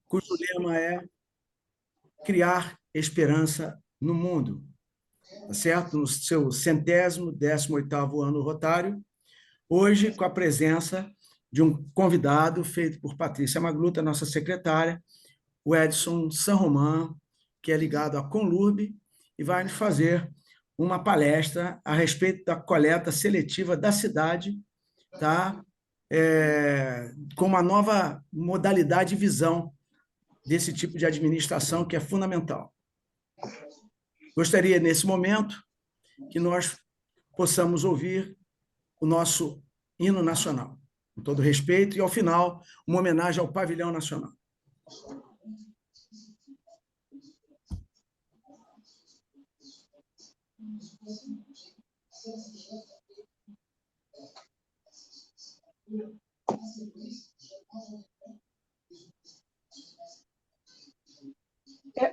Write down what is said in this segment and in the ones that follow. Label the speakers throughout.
Speaker 1: cujo lema é criar esperança no mundo, tá certo? No seu 118º ano rotário, hoje com a presença de um convidado feito por Patrícia Magluta, nossa secretária, o Edson San Román, que é ligado à Conlurb, e vai nos fazer uma palestra a respeito da coleta seletiva da cidade, tá? Com uma nova modalidade e visão desse tipo de administração que é fundamental. Gostaria, nesse momento, que nós possamos ouvir o nosso hino nacional, com todo respeito, e, ao final, uma homenagem ao Pavilhão Nacional.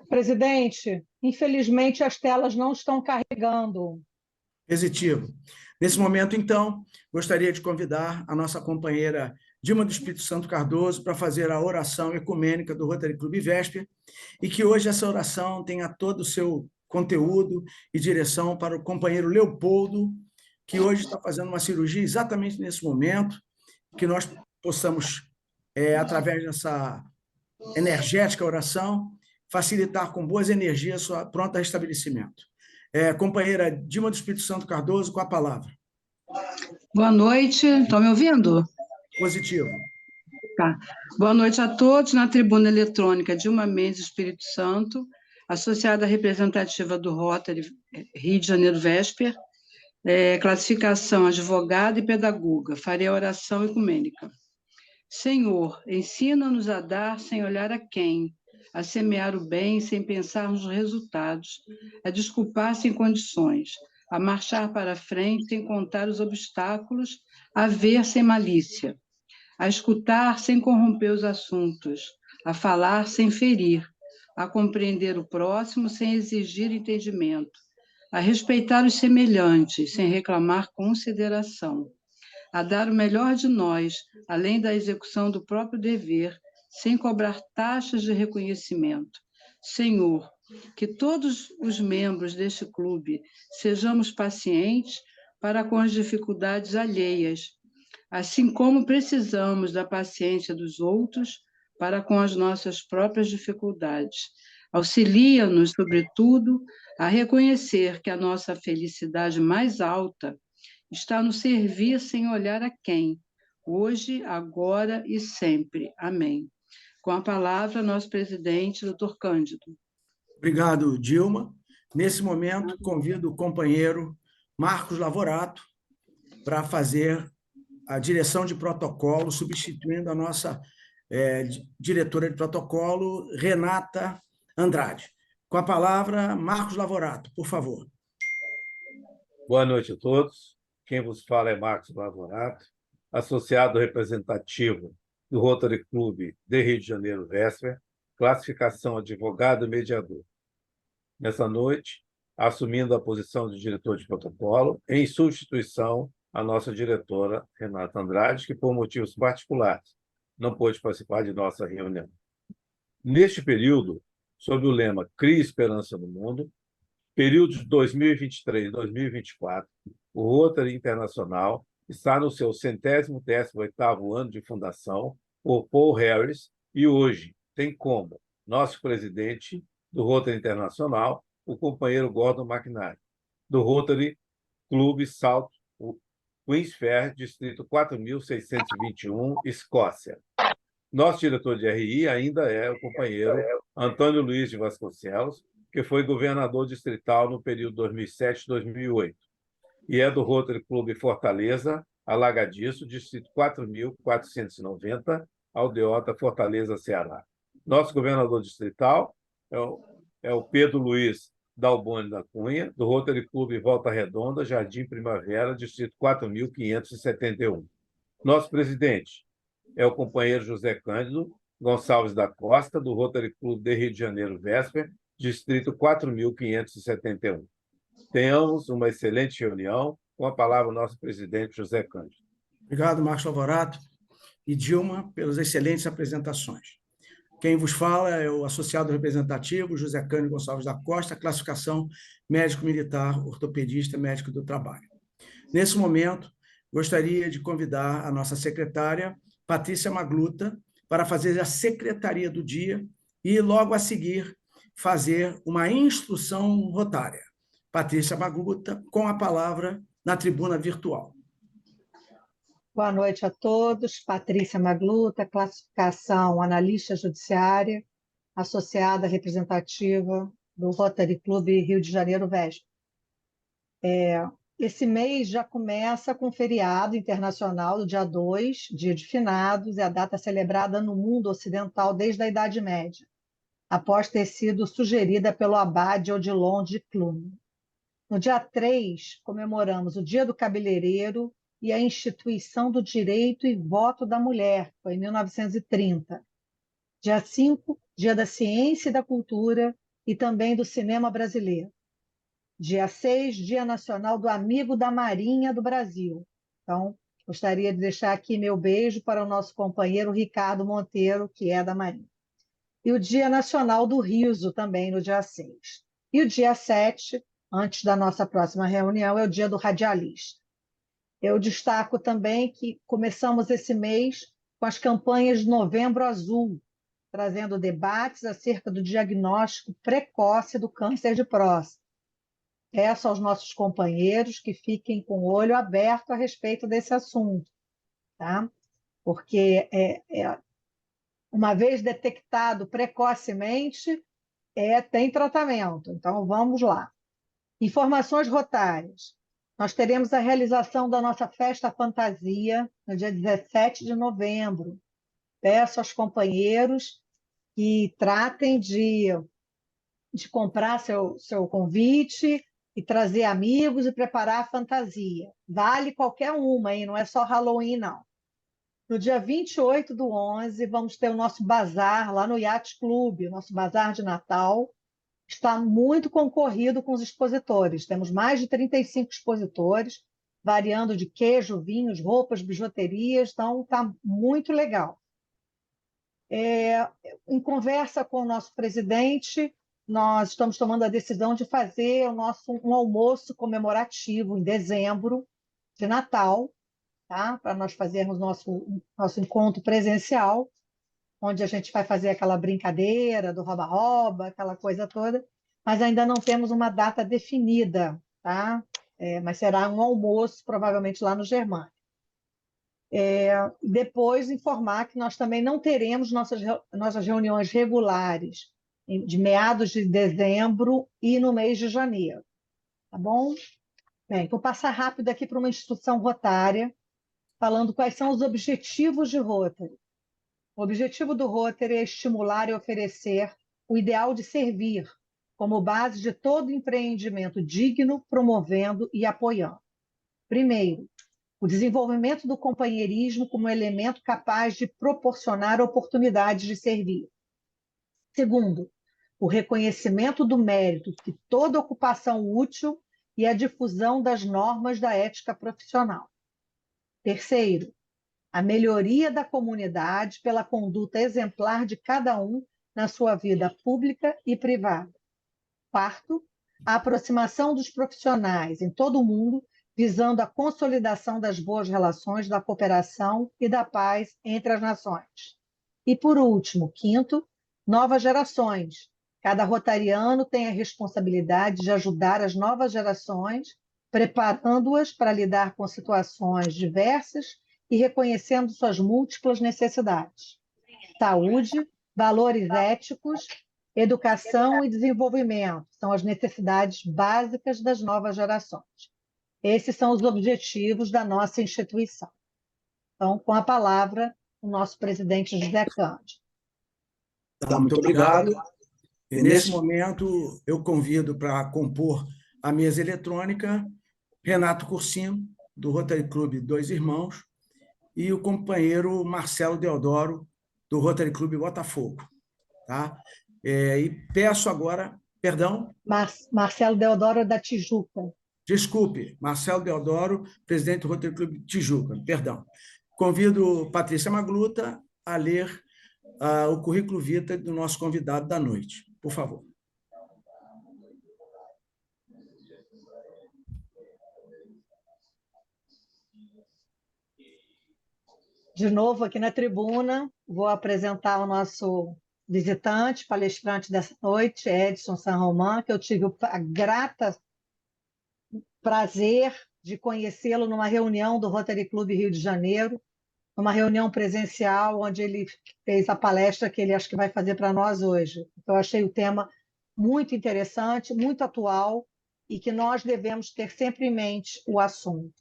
Speaker 2: Presidente, infelizmente as telas não estão carregando.
Speaker 1: Positivo. Nesse momento, então, gostaria de convidar a nossa companheira Dilma do Espírito Santo Cardoso para fazer a oração ecumênica do Rotary Clube Vésper, e que hoje essa oração tenha todo o seu conteúdo e direção para o companheiro Leopoldo, que hoje está fazendo uma cirurgia exatamente nesse momento, que nós possamos, através dessa energética oração, facilitar com boas energias sua pronta restabelecimento. Companheira Dilma do Espírito Santo Cardoso, com a palavra.
Speaker 3: Boa noite, estão me ouvindo?
Speaker 1: Positivo.
Speaker 3: Tá. Boa noite a todos. Na tribuna eletrônica Dilma Mendes Espírito Santo, associada representativa do Rotary Rio de Janeiro Vésper, classificação advogada e pedagoga, farei a oração ecumênica. Senhor, ensina-nos a dar sem olhar a quem, a semear o bem sem pensar nos resultados, a desculpar sem condições, a marchar para frente sem contar os obstáculos, a ver sem malícia, a escutar sem corromper os assuntos, a falar sem ferir, a compreender o próximo sem exigir entendimento, a respeitar os semelhantes sem reclamar consideração, a dar o melhor de nós, além da execução do próprio dever, sem cobrar taxas de reconhecimento. Senhor, que todos os membros deste clube sejamos pacientes para com as dificuldades alheias, assim como precisamos da paciência dos outros para com as nossas próprias dificuldades. Auxilia-nos, sobretudo, a reconhecer que a nossa felicidade mais alta está no servir sem olhar a quem, hoje, agora e sempre. Amém. Com a palavra, nosso presidente, doutor Cândido.
Speaker 1: Obrigado, Dilma. Nesse momento, convido o companheiro Marcos Lavorato para fazer a direção de protocolo, substituindo a nossa diretora de protocolo, Renata Andrade. Com a palavra, Marcos Lavorato, por favor.
Speaker 4: Boa noite a todos. Quem vos fala é Marcos Lavorato, associado representativo do Rotary Clube de Rio de Janeiro Vésper, classificação advogado e mediador. Nessa noite, assumindo a posição de diretor de protocolo, em substituição à nossa diretora, Renata Andrade, que, por motivos particulares, não pôde participar de nossa reunião. Neste período, sob o lema Crie Esperança no Mundo, período de 2023 e 2024, o Rotary Internacional está no seu 118º ano de fundação por Paul Harris e hoje tem como nosso presidente do Rotary Internacional o companheiro Gordon McNally, do Rotary Clube South Queensferry, distrito 4.621, Escócia. Nosso diretor de RI ainda é o companheiro Antônio Luiz de Vasconcelos, que foi governador distrital no período 2007-2008, e é do Rotary Clube Fortaleza, Alagadiço, distrito 4.490, Aldeota, Fortaleza, Ceará. Nosso governador distrital é o Pedro Luiz Dalboni da Cunha, do Rotary Clube Volta Redonda, Jardim Primavera, distrito 4.571. Nosso presidente é o companheiro José Cândido Gonçalves da Costa, do Rotary Clube de Rio de Janeiro Vésper, distrito 4.571. Tenhamos uma excelente reunião. Com a palavra, o nosso presidente José Cândido.
Speaker 1: Obrigado, Marcos Lavorato e Dilma, pelas excelentes apresentações. Quem vos fala é o associado representativo José Cândido Gonçalves da Costa, classificação médico-militar, ortopedista, médico do trabalho. Nesse momento, gostaria de convidar a nossa secretária, Patrícia Magluta, para fazer a secretaria do dia e, logo a seguir, fazer uma instrução rotária. Patrícia Magluta, com a palavra na tribuna virtual.
Speaker 2: Boa noite a todos. Patrícia Magluta, classificação analista judiciária, associada representativa do Rotary Club Rio de Janeiro VESP. Esse mês já começa com o feriado internacional do dia 2, dia de finados, é a data celebrada no mundo ocidental desde a Idade Média, após ter sido sugerida pelo abade Odilon de Cluny. No dia 3, comemoramos o Dia do Cabeleireiro e a instituição do direito e voto da mulher, foi em 1930. Dia 5, Dia da Ciência e da Cultura e também do cinema brasileiro. Dia 6, Dia Nacional do Amigo da Marinha do Brasil. Então, gostaria de deixar aqui meu beijo para o nosso companheiro Ricardo Monteiro, que é da Marinha. E o Dia Nacional do Riso também, no dia 6. E o dia 7, antes da nossa próxima reunião, é o Dia do Radialista. Eu destaco também que começamos esse mês com as campanhas de Novembro Azul, trazendo debates acerca do diagnóstico precoce do câncer de próstata. Peço aos nossos companheiros que fiquem com o olho aberto a respeito desse assunto, tá? Porque uma vez detectado precocemente, tem tratamento. Então, vamos lá. Informações rotárias. Nós teremos a realização da nossa festa fantasia no dia 17 de novembro. Peço aos companheiros que tratem de comprar seu convite e trazer amigos e preparar a fantasia. Vale qualquer uma, hein? Não é só Halloween, não. No dia 28/11, vamos ter o nosso bazar lá no Yacht Club, o nosso bazar de Natal. Está muito concorrido com os expositores. Temos mais de 35 expositores, variando de queijo, vinhos, roupas, bijuterias. Então, está muito legal. Em conversa com o nosso presidente, nós estamos tomando a decisão de fazer um almoço comemorativo em dezembro, de Natal, tá? Para nós fazermos nosso encontro presencial, onde a gente vai fazer aquela brincadeira do rouba-rouba, aquela coisa toda, mas ainda não temos uma data definida, tá? Mas será um almoço, provavelmente lá no Germânia. Depois, informar que nós também não teremos nossas reuniões regulares de meados de dezembro e no mês de janeiro, tá bom? Bem, vou passar rápido aqui para uma instrução rotária, falando quais são os objetivos de Rotary. O objetivo do Rotary é estimular e oferecer o ideal de servir como base de todo empreendimento digno, promovendo e apoiando. Primeiro, o desenvolvimento do companheirismo como elemento capaz de proporcionar oportunidades de servir. Segundo, o reconhecimento do mérito de toda ocupação útil e a difusão das normas da ética profissional. Terceiro, a melhoria da comunidade pela conduta exemplar de cada um na sua vida pública e privada. Quarto, a aproximação dos profissionais em todo o mundo, visando a consolidação das boas relações, da cooperação e da paz entre as nações. E, por último, quinto, novas gerações. Cada rotariano tem a responsabilidade de ajudar as novas gerações, preparando-as para lidar com situações diversas e reconhecendo suas múltiplas necessidades. Saúde, valores éticos, educação e desenvolvimento são as necessidades básicas das novas gerações. Esses são os objetivos da nossa instituição. Então, com a palavra, o nosso presidente José Cândido.
Speaker 1: Muito obrigado. E, nesse momento, eu convido para compor a mesa eletrônica Renato Cursino, do Rotary Club Dois Irmãos, e o companheiro Marcelo Deodoro, do Rotary Club Botafogo. Tá? E peço agora, perdão?
Speaker 2: Marcelo Deodoro da Tijuca.
Speaker 1: Desculpe, Marcelo Deodoro, presidente do Rotary Club Tijuca, perdão. Convido Patrícia Magluta a ler o currículo vitae do nosso convidado da noite, por favor.
Speaker 2: De novo aqui na tribuna, vou apresentar o nosso visitante, palestrante dessa noite, Edson San Román, que eu tive a grata prazer de conhecê-lo numa reunião do Rotary Club Rio de Janeiro, numa reunião presencial, onde ele fez a palestra que ele acho que vai fazer para nós hoje. Eu achei o tema muito interessante, muito atual, e que nós devemos ter sempre em mente o assunto.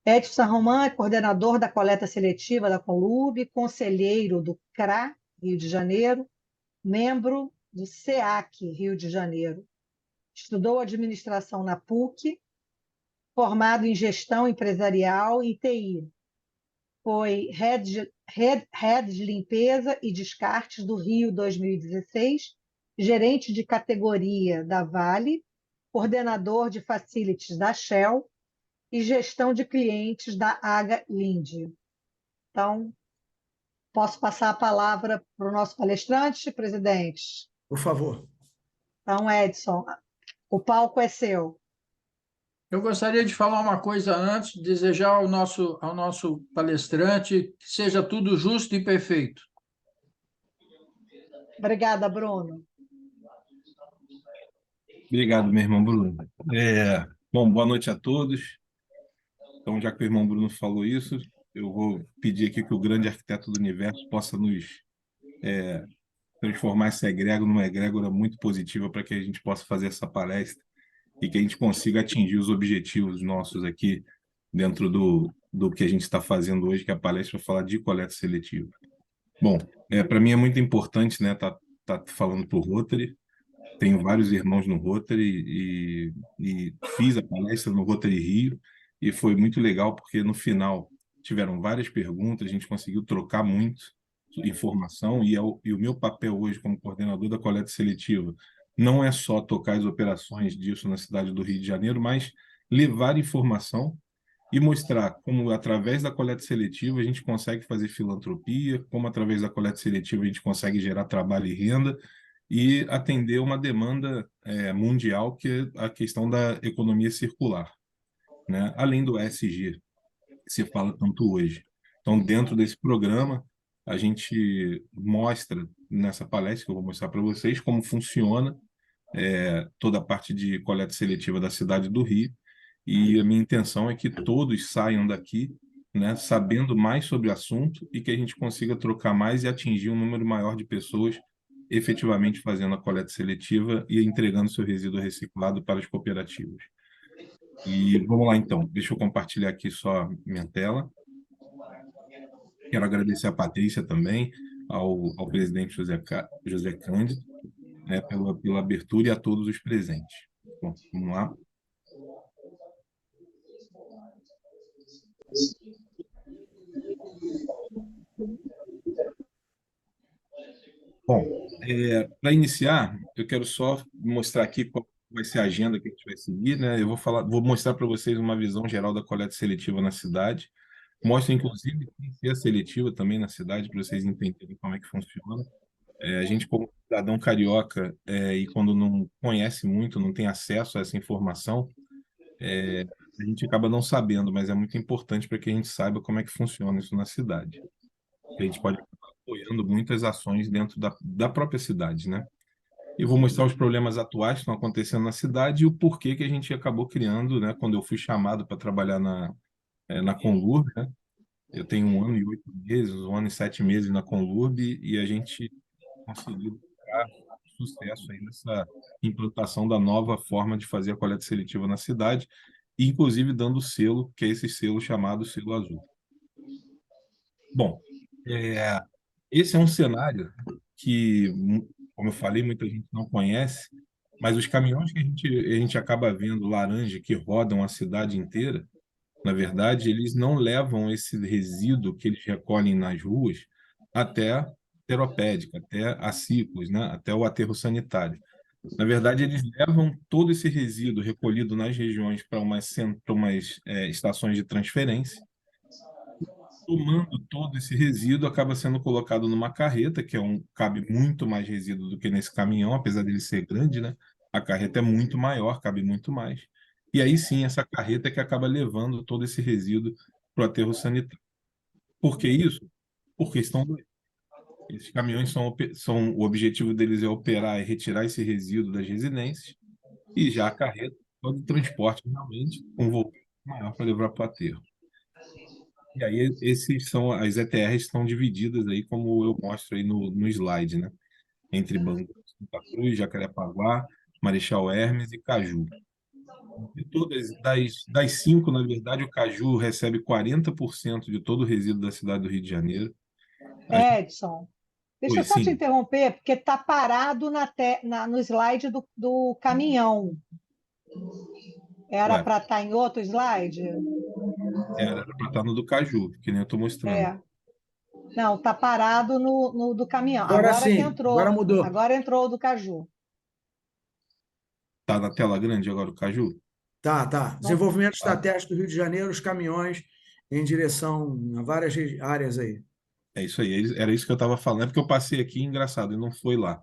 Speaker 2: Edson San Román é coordenador da coleta seletiva da Conlurb, conselheiro do CRA, Rio de Janeiro, membro do SEAC, Rio de Janeiro. Estudou administração na PUC, formado em gestão empresarial e TI. Foi head de limpeza e descartes do Rio 2016, gerente de categoria da Vale, coordenador de facilities da Shell e gestão de clientes da Aga Linde. Então, posso passar a palavra para o nosso palestrante, presidente?
Speaker 1: Por favor.
Speaker 2: Então, Edson, o palco é seu.
Speaker 5: Eu gostaria de falar uma coisa antes, desejar ao nosso palestrante que seja tudo justo e perfeito.
Speaker 2: Obrigada, Bruno.
Speaker 6: Obrigado, meu irmão Bruno. Bom, boa noite a todos. Então, já que o irmão Bruno falou isso, eu vou pedir aqui que o grande arquiteto do universo possa nos transformar essa egrégora numa egrégora muito positiva para que a gente possa fazer essa palestra e que a gente consiga atingir os objetivos nossos aqui dentro do que a gente está fazendo hoje, que é a palestra para falar de coleta seletiva. Bom, para mim é muito importante, né, tá falando para o Rotary. Tenho vários irmãos no Rotary e fiz a palestra no Rotary Rio e foi muito legal porque no final tiveram várias perguntas, a gente conseguiu trocar muito informação e o meu papel hoje como coordenador da coleta seletiva não é só tocar as operações disso na cidade do Rio de Janeiro, mas levar informação e mostrar como, através da coleta seletiva, a gente consegue fazer filantropia, como, através da coleta seletiva, a gente consegue gerar trabalho e renda e atender uma demanda mundial, que é a questão da economia circular, né? Além do ESG, que se fala tanto hoje. Então, dentro desse programa, a gente mostra, nessa palestra que eu vou mostrar para vocês, como funciona toda a parte de coleta seletiva da cidade do Rio, e a minha intenção é que todos saiam daqui, né, sabendo mais sobre o assunto e que a gente consiga trocar mais e atingir um número maior de pessoas efetivamente fazendo a coleta seletiva e entregando seu resíduo reciclado para as cooperativas. E vamos lá, então. Deixa eu compartilhar aqui só minha tela. Quero agradecer a Patrícia também, ao presidente José Cândido, né, pela abertura e a todos os presentes. Bom, vamos lá. Bom, para iniciar, eu quero só mostrar aqui qual vai ser a agenda que a gente vai seguir, né? Eu vou mostrar para vocês uma visão geral da coleta seletiva na cidade. Mostra, inclusive, que é seletiva também na cidade, para vocês entenderem como é que funciona. A gente, como cidadão carioca, e quando não conhece muito, não tem acesso a essa informação, a gente acaba não sabendo, mas é muito importante para que a gente saiba como é que funciona isso na cidade. A gente pode acabar apoiando muitas ações dentro da própria cidade, né? Eu vou mostrar os problemas atuais que estão acontecendo na cidade e o porquê que a gente acabou criando, né? Quando eu fui chamado para trabalhar na Conlurb, né? Eu tenho 1 ano e 8 meses, 1 ano e 7 meses na Conlurb e a gente conseguiu ter sucesso aí nessa implantação da nova forma de fazer a coleta seletiva na cidade, e inclusive dando selo, que é esse selo chamado selo azul. Bom, esse é um cenário que, como eu falei, muita gente não conhece, mas os caminhões que a gente acaba vendo laranja que rodam a cidade inteira, na verdade, eles não levam esse resíduo que eles recolhem nas ruas até a Seropédica, até a Ciclos, né? Até o aterro sanitário. Na verdade, eles levam todo esse resíduo recolhido nas regiões para umas estações de transferência. Tomando todo esse resíduo, acaba sendo colocado numa carreta, que cabe muito mais resíduo do que nesse caminhão, apesar dele ser grande, né? A carreta é muito maior, cabe muito mais. E aí sim, essa carreta é que acaba levando todo esse resíduo para o aterro sanitário. Por que isso? Porque esses caminhões o objetivo deles é operar e retirar esse resíduo das residências, e já a carreta, todo o transporte realmente com um volume maior para levar para o aterro. E aí, as ETRs estão divididas aí, como eu mostro aí no slide, né? Entre Bangu, Santa Cruz, Jacarepaguá, Marechal Hermes e Caju. De todas, das cinco, na verdade, o Caju recebe 40% de todo o resíduo da cidade do Rio de Janeiro.
Speaker 2: Edson, deixa eu
Speaker 6: Oi,
Speaker 2: só te
Speaker 6: sim,
Speaker 2: interromper, porque está parado no slide do caminhão. Era
Speaker 6: ué,
Speaker 2: para estar em outro slide?
Speaker 6: era para estar no do Caju, que nem eu estou mostrando.
Speaker 2: É. Não, está parado no do caminhão.
Speaker 1: Agora
Speaker 2: Agora que
Speaker 1: sim, agora
Speaker 2: entrou.
Speaker 1: mudou.
Speaker 2: Agora entrou o do Caju.
Speaker 6: Tá na tela grande agora o Caju?
Speaker 1: Tá, tá.
Speaker 2: Não,
Speaker 1: Desenvolvimento
Speaker 6: Ah,
Speaker 1: estratégico do Rio de Janeiro, os caminhões em direção a várias áreas aí.
Speaker 6: é isso aí, era isso que eu estava falando. É porque eu passei aqui, engraçado, e não foi lá.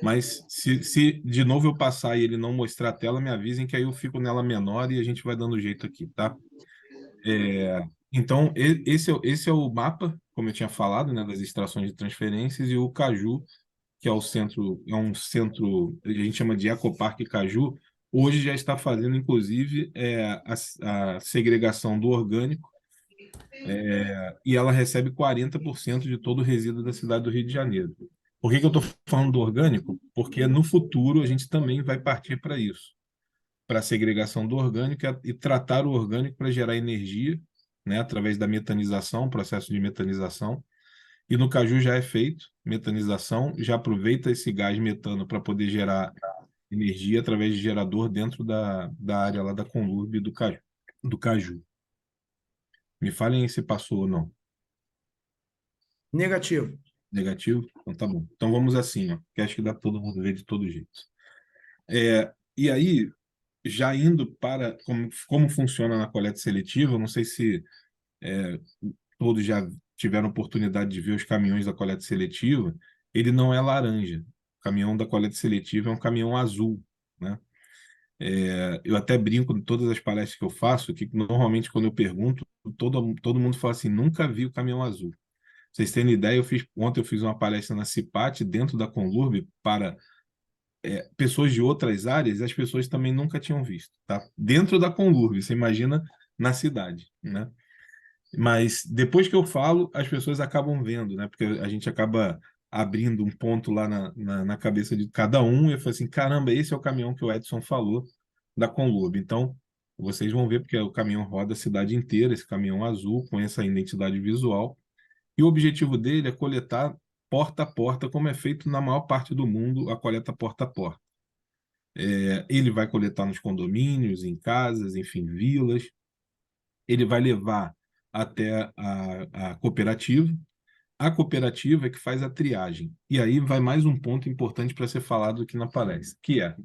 Speaker 6: Mas se de novo eu passar e ele não mostrar a tela, me avisem que aí eu fico nela menor e a gente vai dando jeito aqui, tá? Então, esse é o mapa, como eu tinha falado, né, das extrações de transferências, e o Caju, que é um centro, a gente chama de Ecoparque Caju, hoje já está fazendo, inclusive, a segregação do orgânico, e ela recebe 40% de todo o resíduo da cidade do Rio de Janeiro. Por que que eu estou falando do orgânico? Porque no futuro a gente também vai partir para isso, para a segregação do orgânico e tratar o orgânico para gerar energia, né, através da metanização, processo de metanização. E no caju já é feito metanização, já aproveita esse gás metano para poder gerar energia através de gerador dentro da área lá da Conlurb do caju. Do caju. Me falem se passou ou não.
Speaker 1: Negativo.
Speaker 6: Negativo? Então tá bom. Então vamos assim, ó, que acho que dá para todo mundo ver de todo jeito. E aí, já indo para como funciona na coleta seletiva, eu não sei se todos já tiveram oportunidade de ver os caminhões da coleta seletiva, ele não é laranja. O caminhão da coleta seletiva é um caminhão azul, né? Eu até brinco em todas as palestras que eu faço, que normalmente quando eu pergunto, todo mundo fala assim, nunca vi o caminhão azul. Pra vocês terem ideia, ontem eu fiz uma palestra na CIPAT, dentro da Conlurb, para pessoas de outras áreas, as pessoas também nunca tinham visto, tá? Dentro da Conlurb, você imagina na cidade, né? Mas depois que eu falo, as pessoas acabam vendo, né? Porque a gente acaba abrindo um ponto lá na cabeça de cada um e eu falo assim, caramba, esse é o caminhão que o Edson falou da Conlurb. Então, vocês vão ver porque o caminhão roda a cidade inteira, esse caminhão azul com essa identidade visual. E o objetivo dele é coletar porta a porta, como é feito na maior parte do mundo, a coleta porta a porta. Ele vai coletar nos condomínios, em casas, enfim, vilas. Ele vai levar até a cooperativa. A cooperativa é que faz a triagem. E aí vai mais um ponto importante para ser falado aqui na palestra, que é,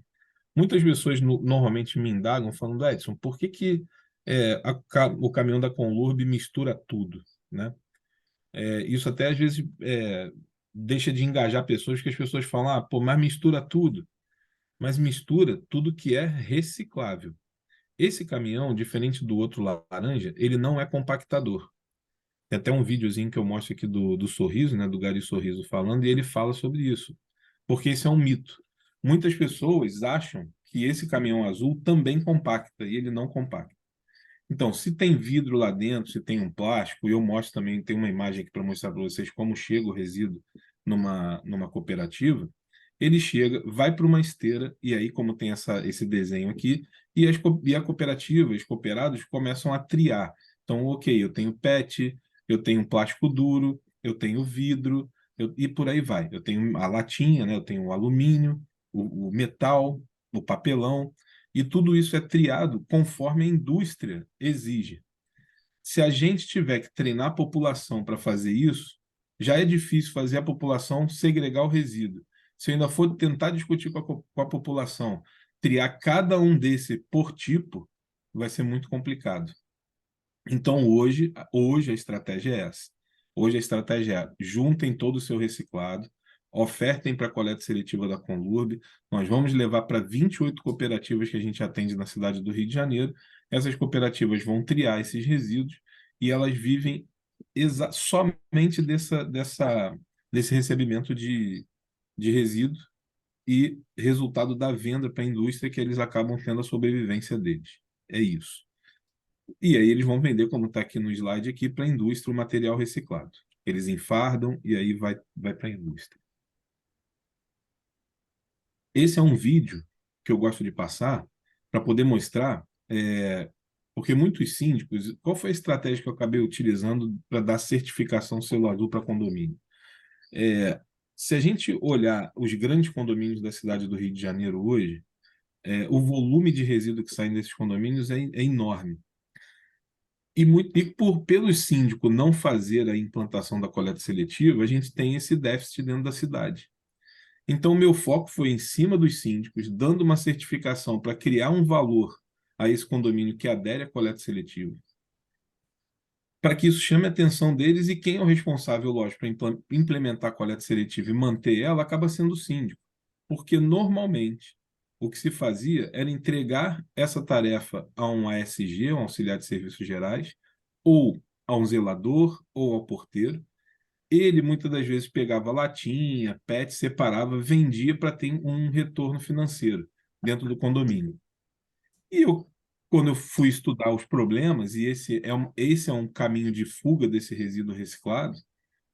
Speaker 6: muitas pessoas normalmente me indagam falando, Edson, por que que o caminhão da Conlurb mistura tudo, né? Isso até às vezes deixa de engajar pessoas, porque as pessoas falam, ah, pô, mas mistura tudo. Mas mistura tudo que é reciclável. Esse caminhão, diferente do outro laranja, ele não é compactador. Tem até um videozinho que eu mostro aqui do Sorriso, né, do Gary Sorriso falando, e ele fala sobre isso. Porque isso é um mito. Muitas pessoas acham que esse caminhão azul também compacta, e ele não compacta. Então, se tem vidro lá dentro, se tem um plástico, e eu mostro também, tem uma imagem aqui para mostrar para vocês como chega o resíduo numa cooperativa, ele chega, vai para uma esteira, e aí, como tem esse desenho aqui, e a cooperativa, os cooperados começam a triar. Então, ok, eu tenho PET, eu tenho plástico duro, eu tenho vidro, e por aí vai. Eu tenho a latinha, né? Eu tenho o alumínio, o metal, o papelão, e tudo isso é triado conforme a indústria exige. Se a gente tiver que treinar a população para fazer isso, já é difícil fazer a população segregar o resíduo. Se eu ainda for tentar discutir com a população, triar cada um desse por tipo, vai ser muito complicado. Então, hoje a estratégia é essa. Hoje a estratégia é: juntem todo o seu reciclado, ofertem para a coleta seletiva da Conlurb. Nós vamos levar para 28 cooperativas que a gente atende na cidade do Rio de Janeiro. Essas cooperativas vão triar esses resíduos e elas vivem somente desse recebimento de resíduo e resultado da venda para a indústria, que eles acabam tendo a sobrevivência deles. É isso. E aí eles vão vender, como está aqui no slide, aqui, para a indústria o material reciclado. Eles enfardam e aí vai para a indústria. Esse é um vídeo que eu gosto de passar para poder mostrar, porque muitos síndicos... Qual foi a estratégia que eu acabei utilizando para dar certificação selo azul para condomínio? Se a gente olhar os grandes condomínios da cidade do Rio de Janeiro hoje, o volume de resíduo que sai desses condomínios é enorme. E pelo síndico não fazer a implantação da coleta seletiva, a gente tem esse déficit dentro da cidade. Então, meu foco foi em cima dos síndicos, dando uma certificação para criar um valor a esse condomínio que adere à coleta seletiva, para que isso chame a atenção deles, e quem é o responsável, lógico, para implementar a coleta seletiva e manter ela acaba sendo o síndico. Porque, normalmente, o que se fazia era entregar essa tarefa a um ASG, um auxiliar de serviços gerais, ou a um zelador, ou ao porteiro. Ele, muitas das vezes, pegava latinha, PET, separava, vendia para ter um retorno financeiro dentro do condomínio. E quando eu fui estudar os problemas, e esse é um caminho de fuga desse resíduo reciclado,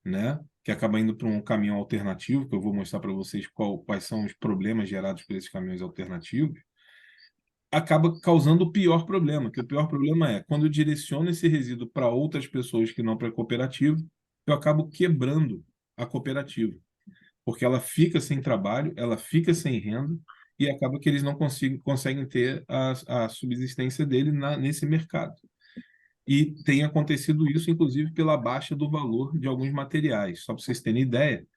Speaker 6: né, que acaba indo para um caminho alternativo, que eu vou mostrar para vocês quais são os problemas gerados por esses caminhos alternativos, acaba causando o pior problema, que o pior problema é quando eu direciono esse resíduo para outras pessoas que não para a cooperativa, eu acabo quebrando a cooperativa, porque ela fica sem trabalho, ela fica sem renda, e acaba que eles não conseguem ter a subsistência dele nesse mercado. E tem acontecido isso, inclusive, pela baixa do valor de alguns materiais. Só para vocês terem ideia,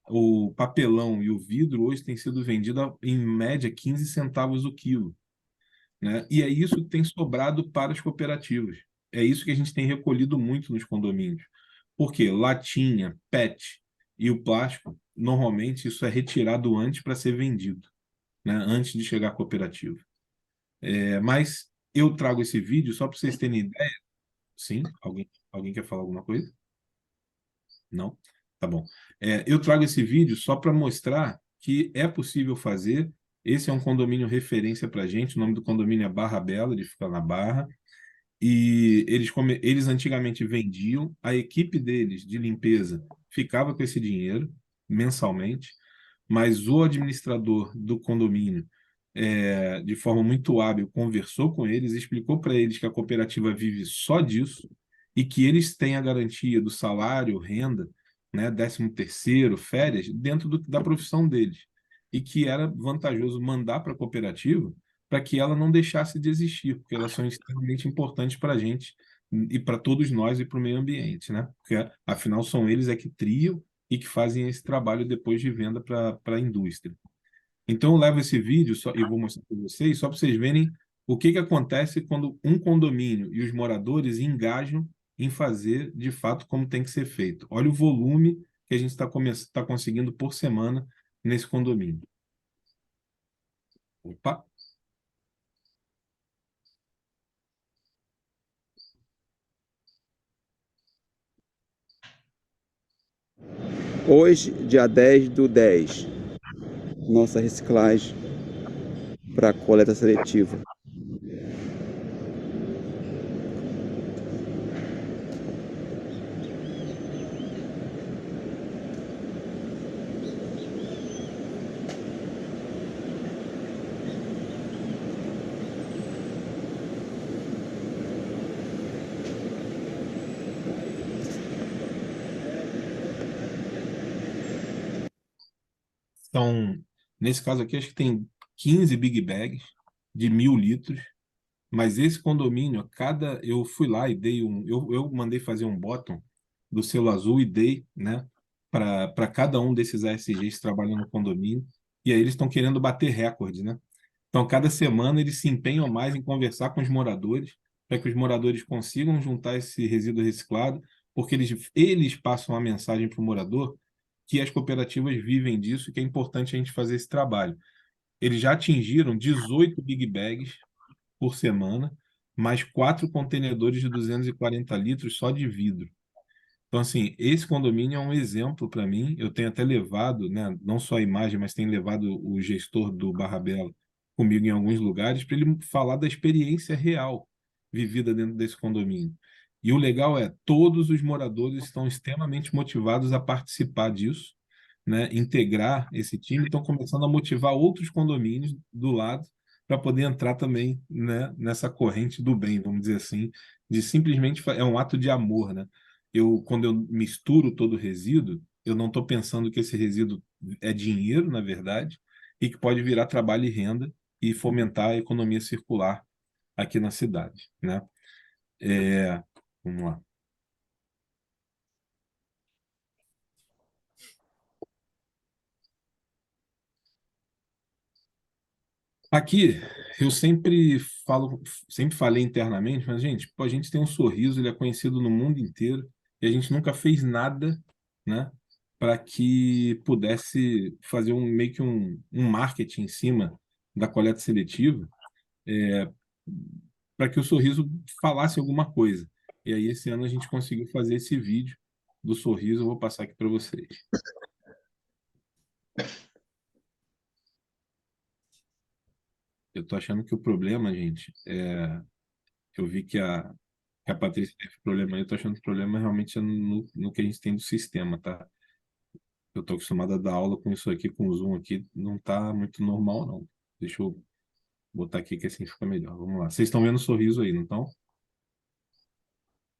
Speaker 6: o papelão e o vidro hoje têm sido vendido em média 15 centavos o quilo, né? E é isso que tem sobrado para as cooperativas. É isso que a gente tem recolhido muito nos condomínios. Porque latinha, PET e o plástico, normalmente isso é retirado antes para ser vendido, né? Antes de chegar à cooperativa. Mas eu trago esse vídeo só para vocês terem ideia. Sim? Alguém quer falar alguma coisa? Não? Tá bom. Eu trago esse vídeo só para mostrar que é possível fazer. Esse é um condomínio referência para a gente. O nome do condomínio é Barra Bela, ele fica na Barra. E eles antigamente vendiam, a equipe deles de limpeza ficava com esse dinheiro mensalmente, mas o administrador do condomínio, de forma muito hábil, conversou com eles, explicou para eles que a cooperativa vive só disso e que eles têm a garantia do salário, renda, né, 13º, férias, dentro da profissão deles. E que era vantajoso mandar para a cooperativa para que ela não deixasse de existir, porque elas são extremamente importantes para a gente e para todos nós e para o meio ambiente, né? Porque, afinal, são eles que triam e que fazem esse trabalho depois de venda para a indústria. Então, eu levo esse vídeo e vou mostrar para vocês, só para vocês verem o que acontece quando um condomínio e os moradores engajam em fazer, de fato, como tem que ser feito. Olha o volume que a gente está conseguindo por semana nesse condomínio. Opa!
Speaker 7: Hoje, dia 10/10, nossa reciclagem para coleta seletiva.
Speaker 6: Então, nesse caso aqui, acho que tem 15 big bags de 1.000 litros, mas esse condomínio, eu fui lá e dei eu mandei fazer um bottom do selo azul e dei, né, para cada um desses ASGs trabalhando no condomínio, e aí eles estão querendo bater recorde, né? Então, cada semana eles se empenham mais em conversar com os moradores para que os moradores consigam juntar esse resíduo reciclado, porque eles passam a mensagem para o morador que as cooperativas vivem disso e que é importante a gente fazer esse trabalho. Eles já atingiram 18 big bags por semana, mais 4 contenedores de 240 litros só de vidro. Então, assim, esse condomínio é um exemplo para mim. Eu tenho até levado, né, não só a imagem, mas tenho levado o gestor do Barra Bela comigo em alguns lugares para ele falar da experiência real vivida dentro desse condomínio. E o legal é, todos os moradores estão extremamente motivados a participar disso, né, integrar esse time, estão começando a motivar outros condomínios do lado para poder entrar também, né, nessa corrente do bem, vamos dizer assim, de simplesmente é um ato de amor, né? Quando eu misturo todo o resíduo, eu não estou pensando que esse resíduo é dinheiro, na verdade, e que pode virar trabalho e renda e fomentar a economia circular aqui na cidade, né? Vamos lá. Aqui, eu sempre falei internamente, mas, gente, pô, a gente tem um Sorriso, ele é conhecido no mundo inteiro, e a gente nunca fez nada, né, para que pudesse fazer meio que um marketing em cima da coleta seletiva, para que o Sorriso falasse alguma coisa. E aí, esse ano, a gente conseguiu fazer esse vídeo do Sorriso, eu vou passar aqui para vocês. Eu tô achando que o problema, gente, eu vi que a Patrícia teve problema aí, eu tô achando que o problema realmente é no que a gente tem do sistema, tá? Eu tô acostumado a dar aula com isso aqui, com o Zoom aqui, não tá muito normal, não. Deixa eu botar aqui que assim fica melhor. Vamos lá. Vocês estão vendo o Sorriso aí, não estão?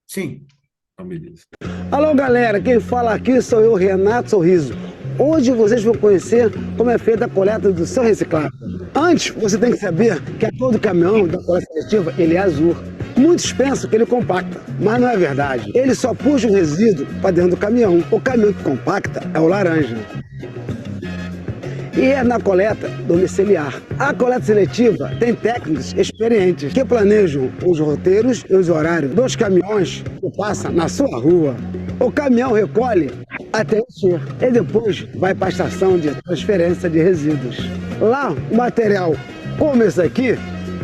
Speaker 1: Sim.
Speaker 6: Então, beleza.
Speaker 8: Alô, galera, quem fala aqui sou eu, Renato Sorriso. Hoje vocês vão conhecer como é feita a coleta do seu reciclável. Antes, você tem que saber que a cor do caminhão da coleta seletiva, ele é azul. Muitos pensam que ele compacta, mas não é verdade. Ele só puxa o resíduo para dentro do caminhão. O caminhão que compacta é o laranja. E é na coleta domiciliar. A coleta seletiva tem técnicos experientes que planejam os roteiros e os horários dos caminhões que passam na sua rua. O caminhão recolhe até encher e depois vai para a estação de transferência de resíduos. Lá, o material, como esse aqui,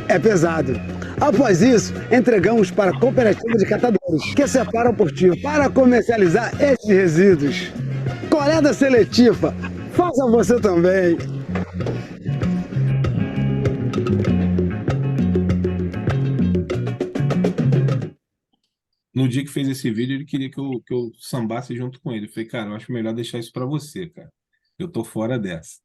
Speaker 8: é pesado. Após isso, entregamos para a cooperativa de catadores, que separam por tio para comercializar esses resíduos. Coleta seletiva, faça você também!
Speaker 6: No dia que fez esse vídeo, ele queria que eu sambasse junto com ele. Eu falei, cara, eu acho melhor deixar isso para você, cara. Eu tô fora dessa.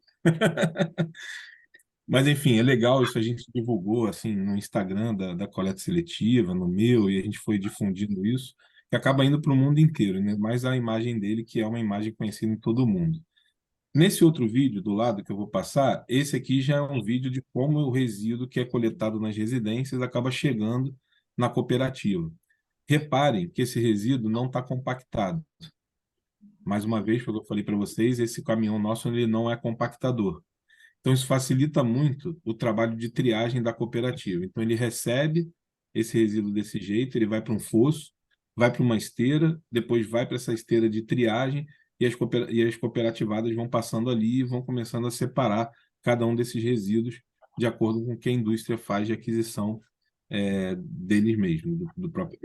Speaker 6: Mas, enfim, é legal, isso a gente divulgou assim, no Instagram da coleta seletiva, no meu, e a gente foi difundindo isso, que acaba indo para o mundo inteiro, né? Mais a imagem dele, que é uma imagem conhecida em todo mundo. Nesse outro vídeo do lado que eu vou passar, esse aqui já é um vídeo de como o resíduo que é coletado nas residências acaba chegando na cooperativa. Reparem que esse resíduo não está compactado. Mais uma vez, como eu falei para vocês, esse caminhão nosso ele não é compactador. Então, isso facilita muito o trabalho de triagem da cooperativa. Então, ele recebe esse resíduo desse jeito, ele vai para um fosso, vai para uma esteira, depois vai para essa esteira de triagem e as cooperativadas vão passando ali e vão começando a separar cada um desses resíduos de acordo com o que a indústria faz de aquisição deles mesmos, do próprio.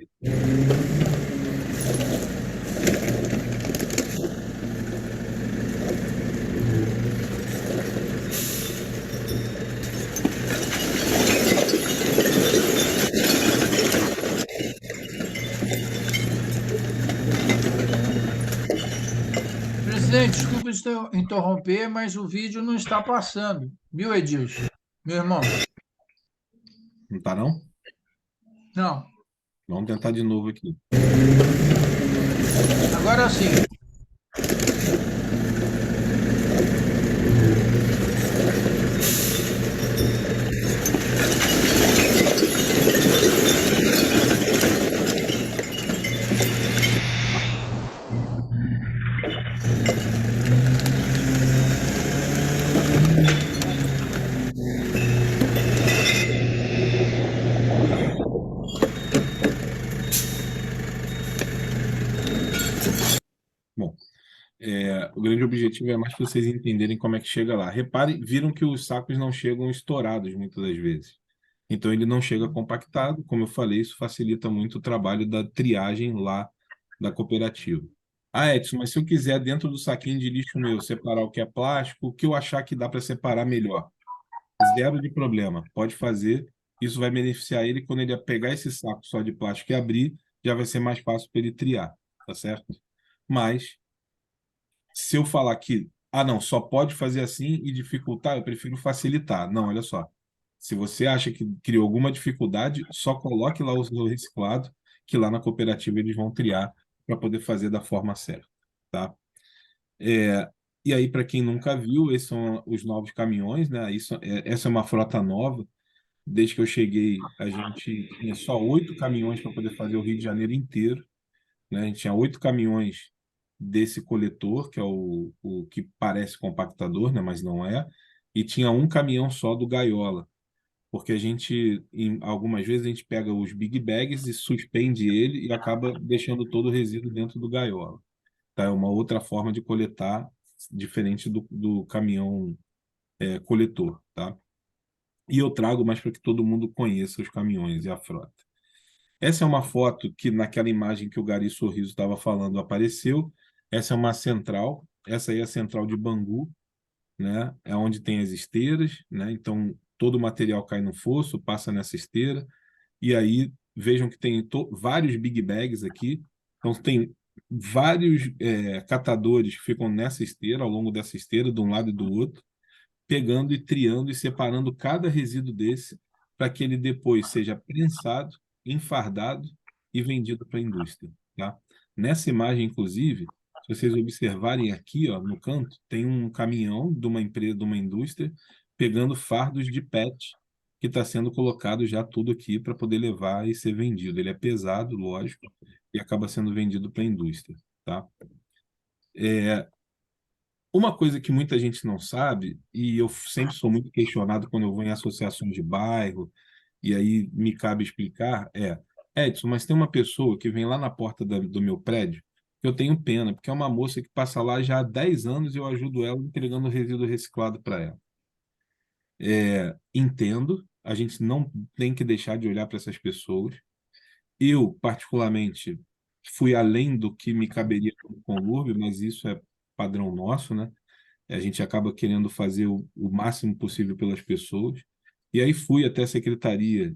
Speaker 5: Presidente, desculpa interromper, mas o vídeo não está passando. Viu, Edilson? Meu irmão?
Speaker 6: Não está, não?
Speaker 5: Não.
Speaker 6: Vamos tentar de novo aqui.
Speaker 5: Agora sim.
Speaker 6: o grande objetivo é mais para vocês entenderem como é que chega lá. Reparem, viram que os sacos não chegam estourados muitas das vezes. Então, ele não chega compactado. Como eu falei, isso facilita muito o trabalho da triagem lá da cooperativa. Ah, Edson, mas se eu quiser, dentro do saquinho de lixo meu, separar o que é plástico, o que eu achar que dá para separar melhor? Zero de problema. Pode fazer. Isso vai beneficiar ele quando ele pegar esse saco só de plástico e abrir, já vai ser mais fácil para ele triar, tá certo? Mas, se eu falar que, não, só pode fazer assim e dificultar, eu prefiro facilitar. Não, olha só. Se você acha que criou alguma dificuldade, só coloque lá o seu reciclado, que lá na cooperativa eles vão triar para poder fazer da forma certa, tá? E aí, para quem nunca viu, esses são os novos caminhões, né? Essa é uma frota nova. Desde que eu cheguei, a gente tinha só 8 caminhões para poder fazer o Rio de Janeiro inteiro, né? A gente tinha 8 caminhões desse coletor, que é o que parece compactador, né? Mas não é, e tinha um caminhão só do gaiola, porque a gente, algumas vezes, a gente pega os big bags e suspende ele e acaba deixando todo o resíduo dentro do gaiola. Tá? É uma outra forma de coletar, diferente do caminhão coletor, tá? E eu trago mais para que todo mundo conheça os caminhões e a frota. Essa é uma foto que naquela imagem que o Gari Sorriso estava falando apareceu. Essa é uma central. Essa aí é a central de Bangu, né? É onde tem as esteiras, né? Então todo o material cai no fosso, passa nessa esteira. E aí vejam que tem vários big bags aqui. Então tem vários catadores que ficam nessa esteira, ao longo dessa esteira, de um lado e do outro, pegando e triando e separando cada resíduo desse para que ele depois seja prensado, enfardado e vendido para a indústria, tá? Nessa imagem, inclusive, se vocês observarem aqui, ó, no canto, tem um caminhão de uma empresa, de uma indústria, pegando fardos de PET que está sendo colocado já tudo aqui para poder levar e ser vendido. Ele é pesado, lógico, e acaba sendo vendido para a indústria, tá? Uma coisa que muita gente não sabe, e eu sempre sou muito questionado quando eu vou em associações de bairro, e aí me cabe explicar, Edson, mas tem uma pessoa que vem lá na porta do meu prédio, que eu tenho pena, porque é uma moça que passa lá já há 10 anos e eu ajudo ela entregando resíduo reciclado para ela. Entendo, a gente não tem que deixar de olhar para essas pessoas. Eu, particularmente, fui além do que me caberia como Conlurb, mas isso é padrão nosso, né? A gente acaba querendo fazer o máximo possível pelas pessoas. E aí fui até a Secretaria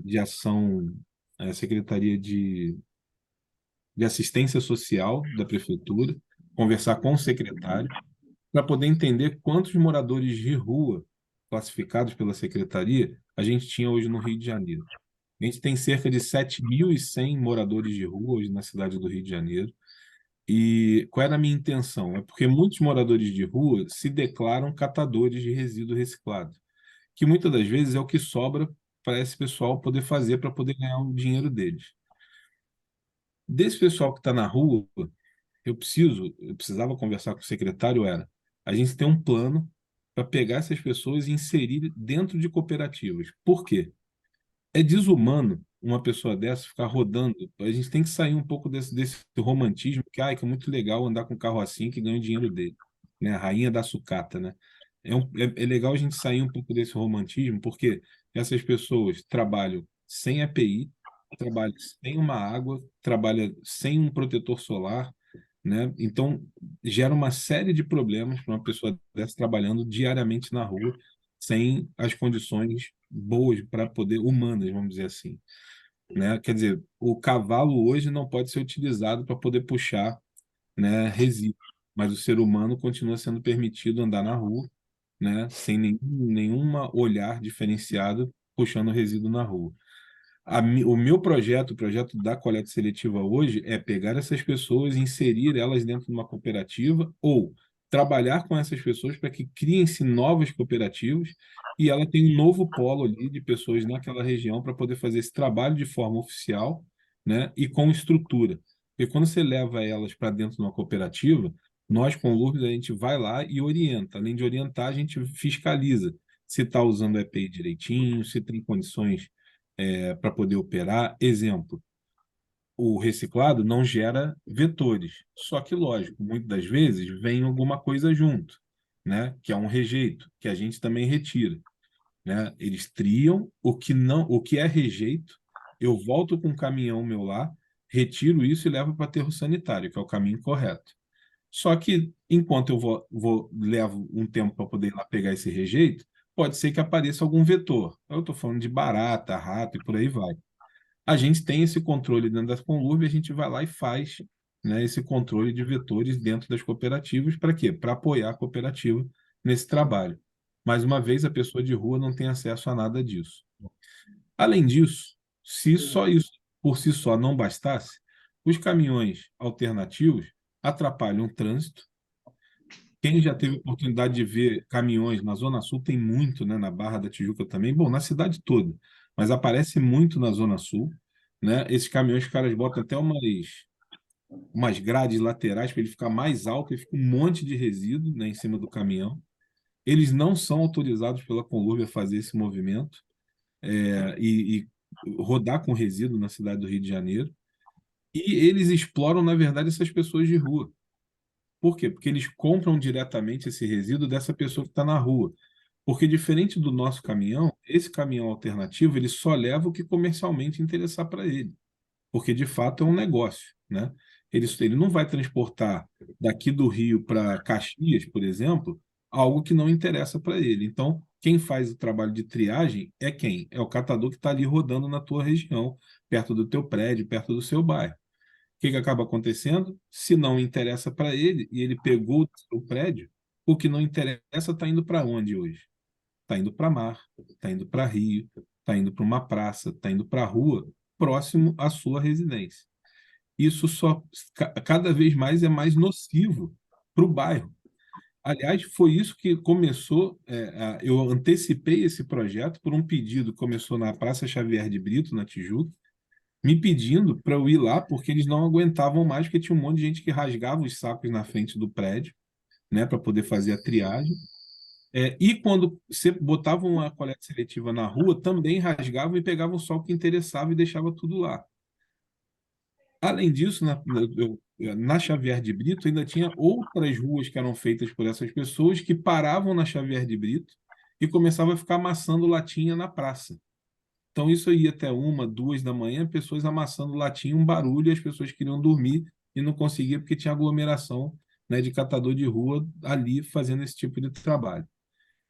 Speaker 6: de Ação, a Secretaria de Assistência Social da Prefeitura, conversar com o secretário, para poder entender quantos moradores de rua classificados pela Secretaria a gente tinha hoje no Rio de Janeiro. A gente tem cerca de 7.100 moradores de rua hoje na cidade do Rio de Janeiro. E qual era a minha intenção? É porque muitos moradores de rua se declaram catadores de resíduo reciclado, que muitas das vezes é o que sobra para esse pessoal poder fazer para poder ganhar o dinheiro deles. Desse pessoal que está na rua, eu precisava conversar com o secretário, a gente tem um plano para pegar essas pessoas e inserir dentro de cooperativas. Por quê? É desumano uma pessoa dessa ficar rodando. A gente tem que sair um pouco desse romantismo, que é muito legal andar com um carro assim que ganha o dinheiro dele, né? A rainha da sucata, né? É legal a gente sair um pouco desse romantismo, porque essas pessoas trabalham sem EPI, trabalham sem uma água, trabalham sem um protetor solar, né? Então, gera uma série de problemas para uma pessoa dessa trabalhando diariamente na rua, sem as condições boas para poder, humanas, vamos dizer assim, né? Quer dizer, o cavalo hoje não pode ser utilizado para poder puxar, né, resíduo, mas o ser humano continua sendo permitido andar na rua, né, sem nenhuma olhar diferenciado puxando resíduo na rua. O meu projeto, o projeto da coleta seletiva hoje, é pegar essas pessoas e inserir elas dentro de uma cooperativa ou trabalhar com essas pessoas para que criem-se novas cooperativas e ela tem um novo polo ali de pessoas naquela região para poder fazer esse trabalho de forma oficial, né, e com estrutura. Porque quando você leva elas para dentro de uma cooperativa, nós, com o Lourdes, a gente vai lá e orienta. Além de orientar, a gente fiscaliza se está usando o EPI direitinho, se tem condições para poder operar. Exemplo, o reciclado não gera vetores. Só que, lógico, muitas das vezes vem alguma coisa junto, né? Que é um rejeito, que a gente também retira, né? Eles triam o que não, o que é rejeito, eu volto com um caminhão meu lá, retiro isso e levo para aterro sanitário, que é o caminho correto. Só que, enquanto eu levo um tempo para poder ir lá pegar esse rejeito, pode ser que apareça algum vetor. Eu estou falando de barata, rato e por aí vai. A gente tem esse controle dentro da Conlurb, a gente vai lá e faz, né, esse controle de vetores dentro das cooperativas. Para quê? Para apoiar a cooperativa nesse trabalho. Mais uma vez, a pessoa de rua não tem acesso a nada disso. Além disso, se só isso por si só não bastasse, os caminhões alternativos atrapalham o trânsito. Quem já teve oportunidade de ver caminhões na Zona Sul, tem muito, né, na Barra da Tijuca também, bom, na cidade toda, mas aparece muito na Zona Sul, né? Esses caminhões, os caras botam até umas grades laterais para ele ficar mais alto e fica um monte de resíduo, né, em cima do caminhão. Eles não são autorizados pela Conlurb a fazer esse movimento e rodar com resíduo na cidade do Rio de Janeiro. E eles exploram, na verdade, essas pessoas de rua. Por quê? Porque eles compram diretamente esse resíduo dessa pessoa que está na rua. Porque, diferente do nosso caminhão, esse caminhão alternativo ele só leva o que comercialmente interessar para ele. Porque, de fato, é um negócio, né? Ele não vai transportar daqui do Rio para Caxias, por exemplo, algo que não interessa para ele. Então, quem faz o trabalho de triagem é quem? É o catador que está ali rodando na tua região, perto do teu prédio, perto do seu bairro. O que acaba acontecendo? Se não interessa para ele e ele pegou o prédio, o que não interessa está indo para onde hoje? Está indo para mar, está indo para rio, está indo para uma praça, está indo para a rua, próximo à sua residência. Isso só cada vez mais é mais nocivo para o bairro. Aliás, foi isso que começou. Eu antecipei esse projeto por um pedido que começou na Praça Xavier de Brito, na Tijuca, me pedindo para eu ir lá, porque eles não aguentavam mais, porque tinha um monte de gente que rasgava os sacos na frente do prédio, né, para poder fazer a triagem. E quando você botava uma coleta seletiva na rua, também rasgavam e pegavam só o que interessava e deixava tudo lá. Além disso, na Xavier de Brito, ainda tinha outras ruas que eram feitas por essas pessoas que paravam na Xavier de Brito e começavam a ficar amassando latinha na praça. Então, isso ia até 1, 2 da manhã, pessoas amassando latinha, um barulho, e as pessoas queriam dormir e não conseguiam porque tinha aglomeração, né, de catador de rua ali fazendo esse tipo de trabalho.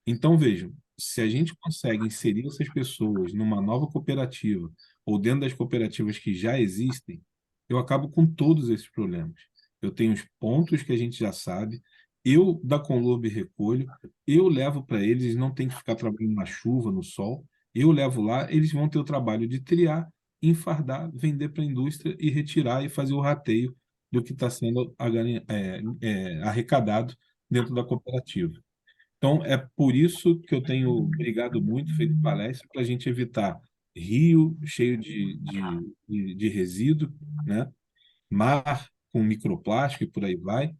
Speaker 6: Então, vejam, se a gente consegue inserir essas pessoas numa nova cooperativa ou dentro das cooperativas que já existem, eu acabo com todos esses problemas. Eu tenho os pontos que a gente já sabe, eu da Conlurb recolho, eu levo para eles, não tem que ficar trabalhando na chuva, no sol, eu levo lá, eles vão ter o trabalho de triar, enfardar, vender para a indústria e retirar e fazer o rateio do que está sendo arrecadado dentro da cooperativa. Então, é por isso que eu tenho brigado muito, feito palestra, para a gente evitar rio cheio de resíduo, né? Mar com microplástico e por aí vai.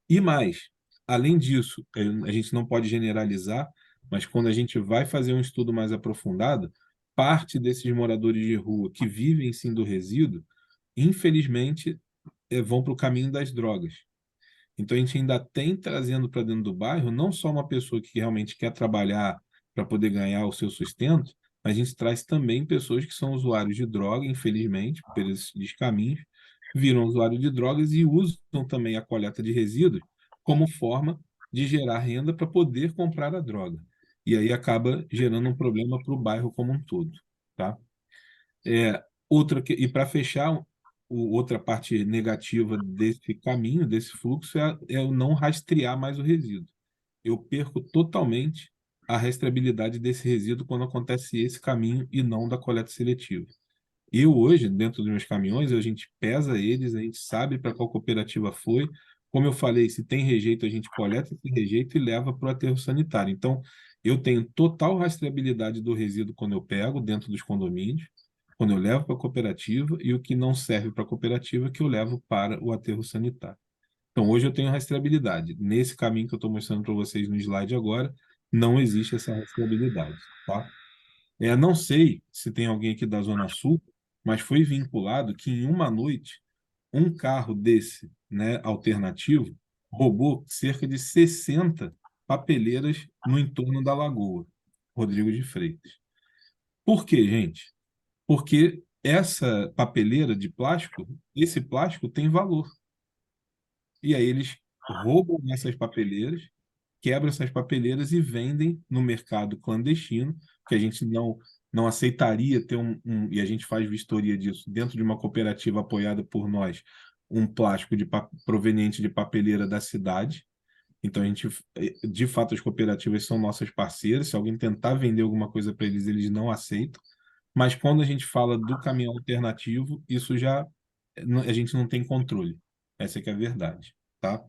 Speaker 6: E mais, além disso, a gente não pode generalizar, mas quando a gente vai fazer um estudo mais aprofundado, parte desses moradores de rua que vivem sim do resíduo, infelizmente, vão para o caminho das drogas. Então, a gente ainda tem trazendo para dentro do bairro não só uma pessoa que realmente quer trabalhar para poder ganhar o seu sustento, mas a gente traz também pessoas que são usuários de droga, infelizmente, por esses caminhos, viram usuários de drogas e usam também a coleta de resíduos como forma de gerar renda para poder comprar a droga. E aí acaba gerando um problema para o bairro como um todo, tá? E para fechar, outra parte negativa desse caminho, desse fluxo, é o não rastrear mais o resíduo. Eu perco totalmente a rastreabilidade desse resíduo quando acontece esse caminho e não da coleta seletiva. Eu hoje, dentro dos meus caminhões, a gente pesa eles, a gente sabe para qual cooperativa foi. Como eu falei, se tem rejeito, a gente coleta esse rejeito e leva para o aterro sanitário. Então, eu tenho total rastreabilidade do resíduo quando eu pego dentro dos condomínios, quando eu levo para a cooperativa, e o que não serve para a cooperativa que eu levo para o aterro sanitário. Então, hoje eu tenho rastreabilidade. Nesse caminho que eu estou mostrando para vocês no slide agora, não existe essa rastreabilidade, tá? Não sei se tem alguém aqui da Zona Sul, mas foi vinculado que em uma noite um carro desse, né, alternativo, roubou cerca de 60 papeleiras no entorno da Lagoa Rodrigo de Freitas. Por quê, gente? Porque essa papeleira de plástico, esse plástico tem valor. E aí eles roubam essas papeleiras, quebram essas papeleiras e vendem no mercado clandestino, que a gente não aceitaria ter e a gente faz vistoria disso dentro de uma cooperativa apoiada por nós, um plástico proveniente de papeleira da cidade. Então, de fato, as cooperativas são nossas parceiras. Se alguém tentar vender alguma coisa para eles, eles não aceitam. Mas quando a gente fala do caminhão alternativo, isso já a gente não tem controle. Essa é que é a verdade, tá?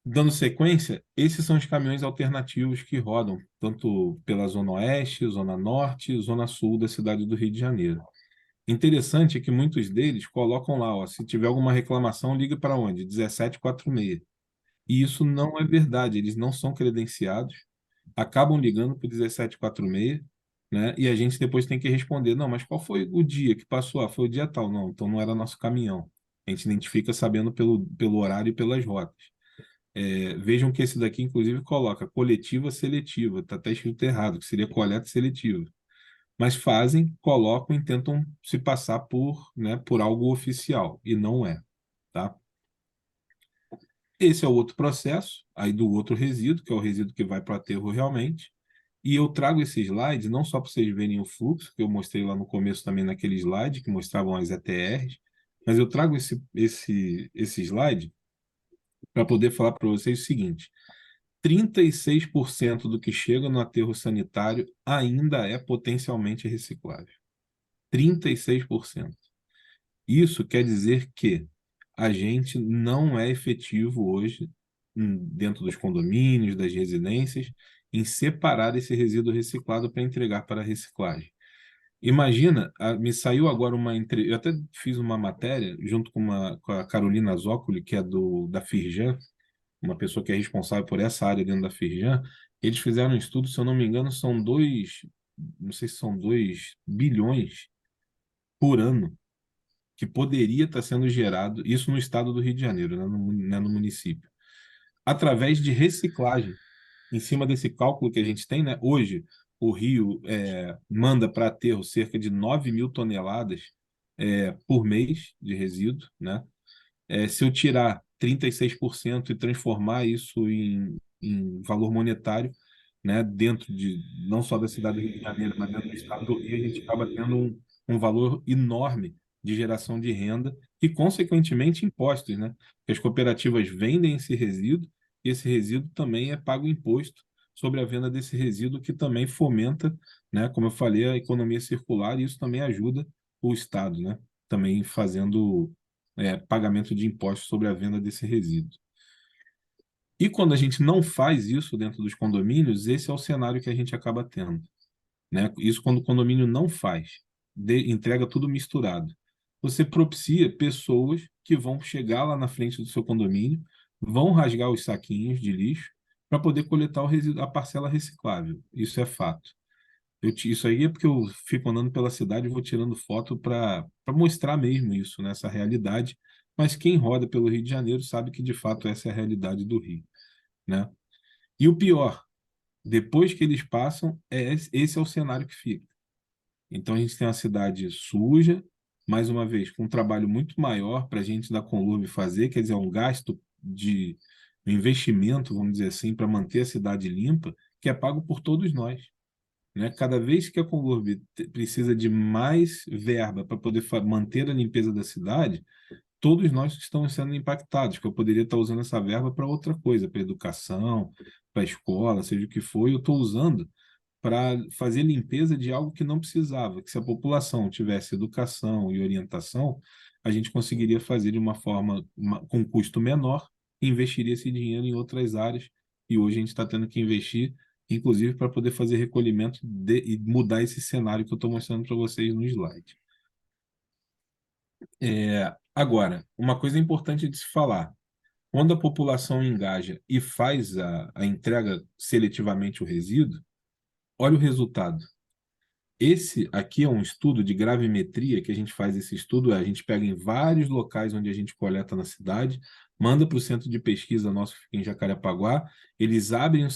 Speaker 6: Dando sequência, esses são os caminhões alternativos que rodam tanto pela Zona Oeste, Zona Norte, Zona Sul da cidade do Rio de Janeiro. Interessante é que muitos deles colocam lá, ó, se tiver alguma reclamação, liga para onde? 1746. E isso não é verdade, eles não são credenciados, acabam ligando para o 1746, né? E a gente depois tem que responder, não, mas qual foi o dia que passou? Ah, foi o dia tal. Não, então não era nosso caminhão. A gente identifica sabendo pelo horário e pelas rotas. Vejam que esse daqui, inclusive, coloca coletiva seletiva, está até escrito errado, que seria coleta seletiva. Mas fazem, colocam e tentam se passar por algo oficial, e não é, tá? Esse é o outro processo, aí do outro resíduo, que é o resíduo que vai para o aterro realmente. E eu trago esse slide não só para vocês verem o fluxo, que eu mostrei lá no começo também naquele slide, que mostravam as ETRs, mas eu trago esse slide para poder falar para vocês o seguinte: 36% do que chega no aterro sanitário ainda é potencialmente reciclável. 36%. Isso quer dizer que a gente não é efetivo hoje, dentro dos condomínios, das residências, em separar esse resíduo reciclado para entregar para a reciclagem. Imagina, me saiu agora eu até fiz uma matéria junto com a Carolina Zócoli, que é da Firjan, uma pessoa que é responsável por essa área dentro da Firjan. Eles fizeram um estudo, se eu não me engano, não sei se são 2 bilhões por ano que poderia estar sendo gerado, isso no estado do Rio de Janeiro, né, no município, através de reciclagem. Em cima desse cálculo que a gente tem, né, hoje o Rio manda para aterro cerca de 9.000 toneladas por mês de resíduo, né? Se eu tirar 36% e transformar isso em valor monetário, né, dentro não só da cidade do Rio de Janeiro, mas dentro do estado do Rio, a gente acaba tendo um valor enorme de geração de renda e, consequentemente, impostos, né? Porque as cooperativas vendem esse resíduo e esse resíduo também é pago imposto sobre a venda desse resíduo, que também fomenta, né, como eu falei, a economia circular, e isso também ajuda o Estado, né, também fazendo pagamento de impostos sobre a venda desse resíduo. E quando a gente não faz isso dentro dos condomínios, esse é o cenário que a gente acaba tendo, né? Isso quando o condomínio não faz, entrega tudo misturado. Você propicia pessoas que vão chegar lá na frente do seu condomínio, vão rasgar os saquinhos de lixo para poder coletar o resíduo, a parcela reciclável. Isso é fato. Isso aí é porque eu fico andando pela cidade e vou tirando foto para mostrar mesmo isso, né, essa realidade. Mas quem roda pelo Rio de Janeiro sabe que, de fato, essa é a realidade do Rio, né? E o pior, depois que eles passam, esse é o cenário que fica. Então, a gente tem uma cidade suja, mais uma vez, com um trabalho muito maior para a gente da Conlurb fazer, quer dizer, um gasto um investimento, vamos dizer assim, para manter a cidade limpa, que é pago por todos nós, né? Cada vez que a Conlurb precisa de mais verba para poder manter a limpeza da cidade, todos nós estamos sendo impactados, que eu poderia estar usando essa verba para outra coisa, para educação, para escola, seja o que for, e eu estou usando para fazer limpeza de algo que não precisava, que se a população tivesse educação e orientação, a gente conseguiria fazer de uma forma com custo menor, e investiria esse dinheiro em outras áreas, e hoje a gente está tendo que investir, inclusive para poder fazer recolhimento e mudar esse cenário que eu estou mostrando para vocês no slide. Agora, uma coisa importante de se falar: quando a população engaja e faz a entrega seletivamente o resíduo, olha o resultado. Esse aqui é um estudo de gravimetria, que a gente faz esse estudo, a gente pega em vários locais onde a gente coleta na cidade, manda para o centro de pesquisa nosso que fica em Jacarepaguá, eles abrem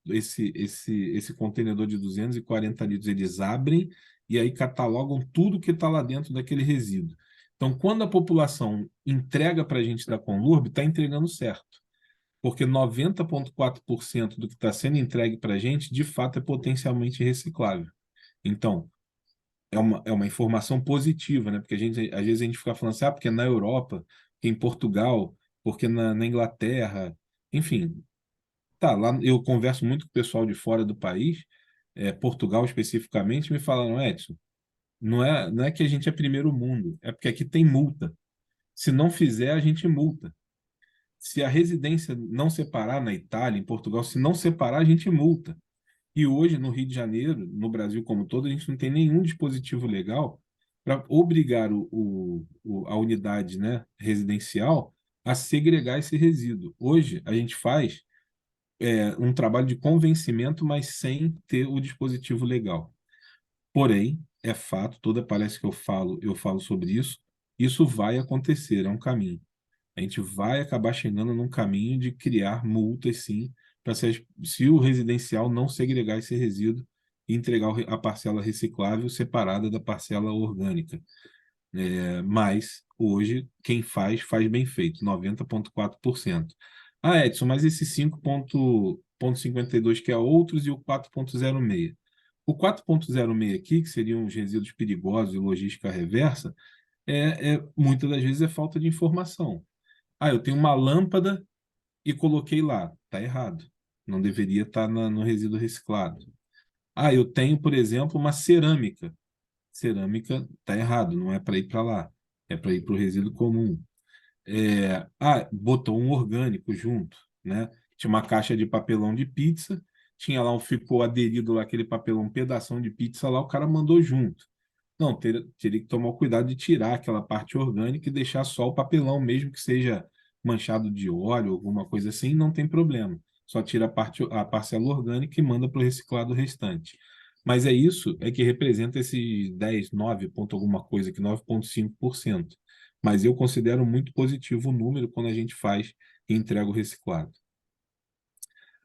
Speaker 6: esse contenedor de 240 litros, eles abrem e aí catalogam tudo que está lá dentro daquele resíduo. Então, quando a população entrega para a gente da Conlurb, está entregando certo, porque 90,4% do que está sendo entregue para a gente, de fato, é potencialmente reciclável. Então, é uma informação positiva, né? Porque às vezes a gente fica falando assim, porque na Europa, porque em Portugal, porque na Inglaterra, enfim. Tá, lá eu converso muito com o pessoal de fora do país, Portugal especificamente, me falaram, Edson, não é que a gente é primeiro mundo, é porque aqui tem multa. Se não fizer, a gente multa. Se a residência não separar na Itália, em Portugal, se não separar, a gente multa. E hoje, no Rio de Janeiro, no Brasil como todo, a gente não tem nenhum dispositivo legal para obrigar a unidade, né, residencial a segregar esse resíduo. Hoje, a gente faz um trabalho de convencimento, mas sem ter o dispositivo legal. Porém, é fato, toda palestra que eu falo sobre isso vai acontecer, é um caminho. A gente vai acabar chegando num caminho de criar multas, sim, para se o residencial não segregar esse resíduo e entregar a parcela reciclável separada da parcela orgânica. Mas, hoje, quem faz bem feito, 90,4%. Edson, mas esse 5,52 que é outros e o 4,06. O 4,06 aqui, que seriam os resíduos perigosos e logística reversa, muitas das vezes é falta de informação. Eu tenho uma lâmpada e coloquei lá. Está errado. Não deveria estar no resíduo reciclado. Eu tenho, por exemplo, uma cerâmica. Cerâmica está errado, não é para ir para lá. É para ir para o resíduo comum. Botou um orgânico junto, né? Tinha uma caixa de papelão de pizza, tinha lá, ficou aderido lá aquele papelão, um pedação de pizza lá, o cara mandou junto. Não, teria que tomar cuidado de tirar aquela parte orgânica e deixar só o papelão, mesmo que seja manchado de óleo, alguma coisa assim, não tem problema. Só tira a parcela orgânica e manda para o reciclado restante. Mas isso que representa esses 10, 9 ponto alguma coisa, que 9,5%. Mas eu considero muito positivo o número quando a gente faz e entrega o reciclado.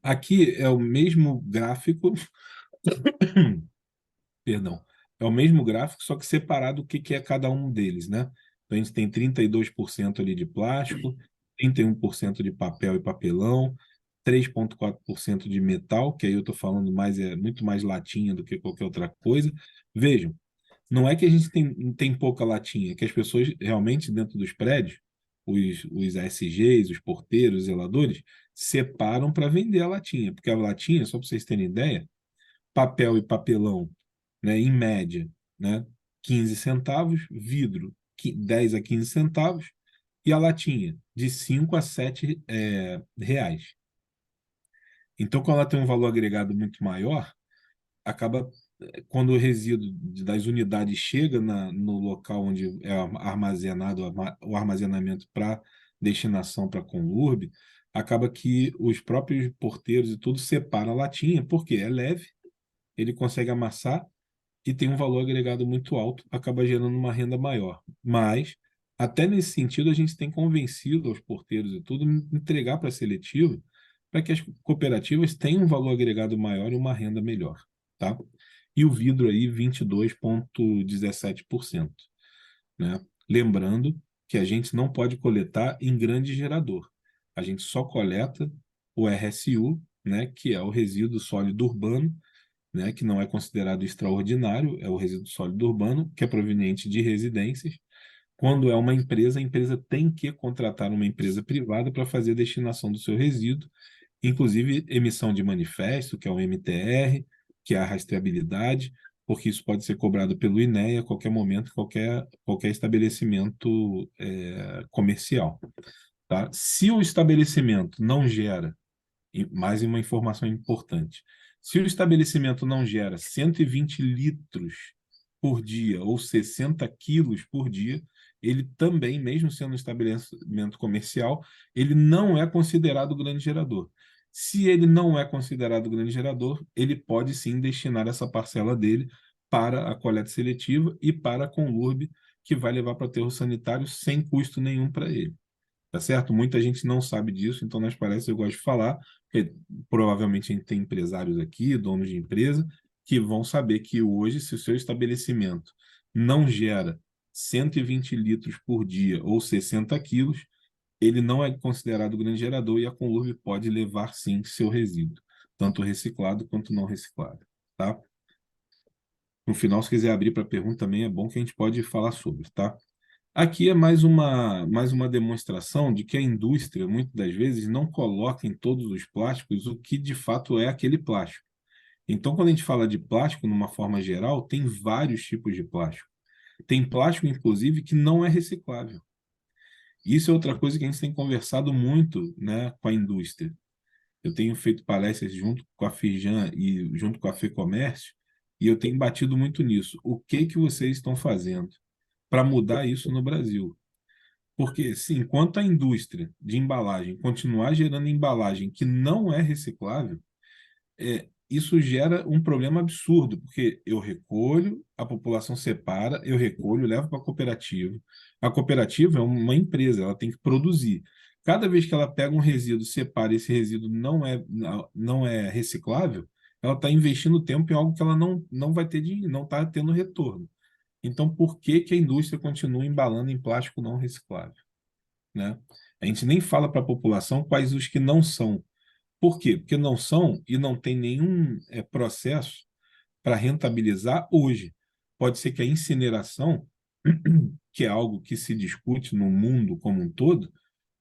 Speaker 6: Aqui é o mesmo gráfico, perdão, é o mesmo gráfico, só que separado o que é cada um deles, né? Então, a gente tem 32% ali de plástico, 31% de papel e papelão, 3,4% de metal, que aí eu estou falando muito mais latinha do que qualquer outra coisa. Vejam, não é que a gente tem pouca latinha, é que as pessoas realmente dentro dos prédios, os ASGs, os porteiros, os zeladores, separam para vender a latinha, porque a latinha, só para vocês terem ideia, papel e papelão, né, em média, né, 15 centavos, vidro 10 a 15 centavos, e a latinha de 5 a 7 reais. Então, quando ela tem um valor agregado muito maior, acaba, quando o resíduo das unidades chega no local onde é armazenado o armazenamento para destinação para a Conlurb, acaba que os próprios porteiros e tudo separam a latinha, porque é leve, ele consegue amassar e tem um valor agregado muito alto, acaba gerando uma renda maior. Mas, até nesse sentido, a gente tem convencido os porteiros e tudo entregar para a seletiva para que as cooperativas tenham um valor agregado maior e uma renda melhor. Tá? E o vidro aí, 22,17%. Né? Lembrando que a gente não pode coletar em grande gerador. A gente só coleta o RSU, né, que é o resíduo sólido urbano, né, que não é considerado extraordinário, é o resíduo sólido urbano, que é proveniente de residências. Quando é uma empresa, a empresa tem que contratar uma empresa privada para fazer a destinação do seu resíduo, inclusive emissão de manifesto, que é o MTR, que é a rastreabilidade, porque isso pode ser cobrado pelo INEA a qualquer momento, qualquer estabelecimento comercial. Tá? Se o estabelecimento não gera, e mais uma informação importante, se o estabelecimento não gera 120 litros por dia ou 60 quilos por dia, ele também, mesmo sendo um estabelecimento comercial, ele não é considerado grande gerador. Se ele não é considerado grande gerador, ele pode sim destinar essa parcela dele para a coleta seletiva e para a Conlurb, que vai levar para o aterro sanitário sem custo nenhum para ele. Tá certo? Muita gente não sabe disso, então nas palestras eu gosto de falar, porque provavelmente a gente tem empresários aqui, donos de empresa, que vão saber que hoje, se o seu estabelecimento não gera 120 litros por dia ou 60 quilos, ele não é considerado grande gerador e a Conlurb pode levar, sim, seu resíduo, tanto reciclado quanto não reciclado. Tá? No final, se quiser abrir para pergunta também, é bom que a gente pode falar sobre. Tá? Aqui é mais uma demonstração de que a indústria, muitas das vezes, não coloca em todos os plásticos o que de fato é aquele plástico. Então, quando a gente fala de plástico, numa forma geral, tem vários tipos de plástico. Tem plástico, inclusive, que não é reciclável. Isso é outra coisa que a gente tem conversado muito, né, com a indústria. Eu tenho feito palestras junto com a Firjan e junto com a FEComércio, e eu tenho batido muito nisso. O que vocês estão fazendo para mudar isso no Brasil? Porque, se enquanto a indústria de embalagem continuar gerando embalagem que não é reciclável, isso gera um problema absurdo, porque eu recolho, a população separa, eu recolho, levo para a cooperativa. A cooperativa é uma empresa, ela tem que produzir. Cada vez que ela pega um resíduo, separa, e esse resíduo não é reciclável, ela está investindo tempo em algo que ela não vai ter não está tendo retorno. Então, por que a indústria continua embalando em plástico não reciclável? Né? A gente nem fala para a população quais os que não são. Por quê? Porque não são e não tem nenhum processo para rentabilizar hoje. Pode ser que a incineração, que é algo que se discute no mundo como um todo,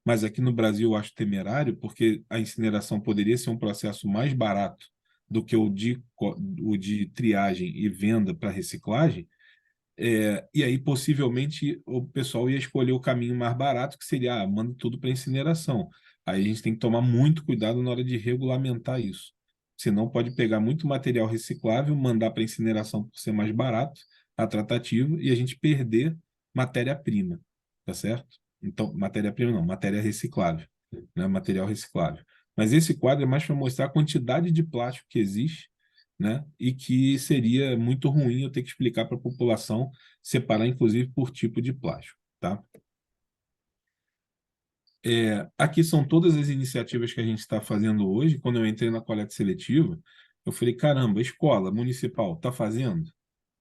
Speaker 6: mas aqui no Brasil eu acho temerário, porque a incineração poderia ser um processo mais barato do que o de triagem e venda para reciclagem, e aí possivelmente o pessoal ia escolher o caminho mais barato, que seria, manda tudo para incineração. Aí a gente tem que tomar muito cuidado na hora de regulamentar isso. Senão pode pegar muito material reciclável, mandar para incineração por ser mais barato, a tratativa, e a gente perder matéria-prima, tá certo? Então, matéria-prima não, matéria reciclável, né? Material reciclável. Mas esse quadro é mais para mostrar a quantidade de plástico que existe, né? E que seria muito ruim eu ter que explicar para a população, separar inclusive por tipo de plástico, tá? Aqui são todas as iniciativas que a gente está fazendo hoje. Quando eu entrei na coleta seletiva, eu falei, caramba, a escola municipal está fazendo?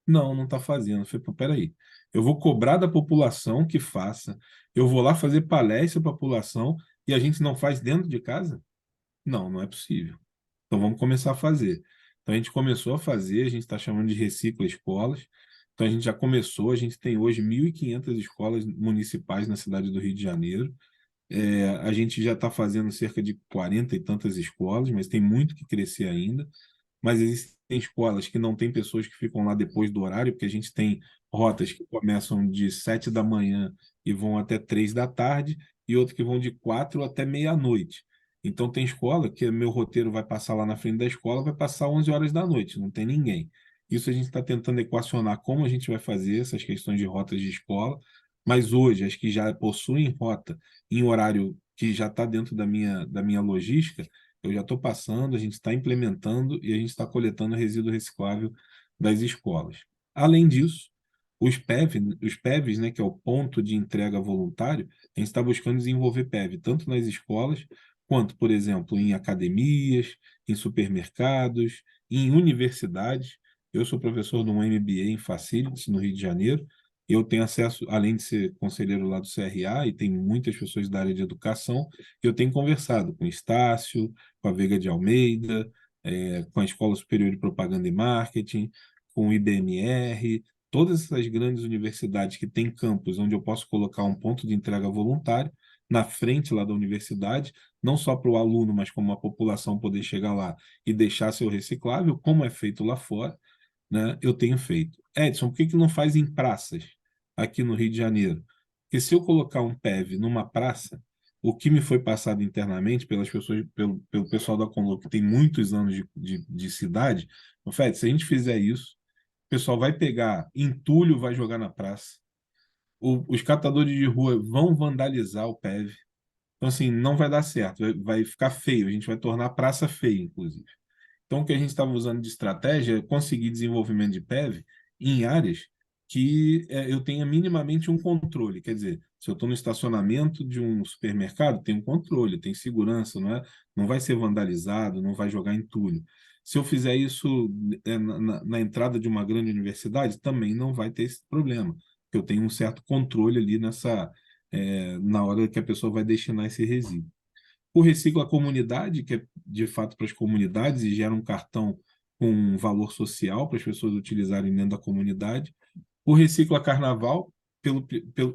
Speaker 6: Não, não está fazendo. Eu falei, pô, peraí, eu vou cobrar da população que faça, eu vou lá fazer palestra para a população e a gente não faz dentro de casa? Não, não é possível. Então vamos começar a fazer. Então a gente começou a fazer, a gente está chamando de Recicla Escolas. Então a gente já começou, a gente tem hoje 1.500 escolas municipais na cidade do Rio de Janeiro. A gente já está fazendo cerca de 40 e tantas escolas, mas tem muito que crescer ainda. Mas existem escolas que não tem pessoas que ficam lá depois do horário, porque a gente tem rotas que começam de 7 da manhã e vão até 3 da tarde, e outras que vão de 4 até meia-noite. Então tem escola que meu roteiro vai passar lá na frente da escola, vai passar 11 horas da noite, não tem ninguém. Isso a gente está tentando equacionar como a gente vai fazer essas questões de rotas de escola, mas hoje as que já possuem rota em horário que já está dentro da minha logística, eu já estou passando, a gente está implementando e a gente está coletando resíduo reciclável das escolas. Além disso, os PEVs, né, que é o ponto de entrega voluntário, a gente está buscando desenvolver PEV, tanto nas escolas, quanto, por exemplo, em academias, em supermercados, em universidades. Eu sou professor de um MBA em Facilities, no Rio de Janeiro, e eu tenho acesso, além de ser conselheiro lá do CRA, e tem muitas pessoas da área de educação, eu tenho conversado com o Estácio, com a Veiga de Almeida, com a Escola Superior de Propaganda e Marketing, com o IBMR, todas essas grandes universidades que têm campus onde eu posso colocar um ponto de entrega voluntário na frente lá da universidade, não só para o aluno, mas como a população poder chegar lá e deixar seu reciclável, como é feito lá fora, né? Eu tenho feito. Edson, por que não faz em praças aqui no Rio de Janeiro? Porque se eu colocar um PEV numa praça, o que me foi passado internamente pelas pessoas, pelo pessoal da Conlurb, que tem muitos anos de cidade, Fred, se a gente fizer isso, o pessoal vai pegar entulho, vai jogar na praça. Os catadores de rua vão vandalizar o PEV. Então, assim, não vai dar certo, vai ficar feio. A gente vai tornar a praça feia, inclusive. Então, o que a gente estava usando de estratégia é conseguir desenvolvimento de PEV em áreas que eu tenha minimamente um controle. Quer dizer, se eu estou no estacionamento de um supermercado, tem um controle, tem segurança, não vai ser vandalizado, não vai jogar entulho. Se eu fizer isso na entrada de uma grande universidade, também não vai ter esse problema, porque eu tenho um certo controle ali na hora que a pessoa vai destinar esse resíduo. O Recicla Comunidade, que é de fato para as comunidades e gera um cartão com um valor social para as pessoas utilizarem dentro da comunidade. O Recicla Carnaval,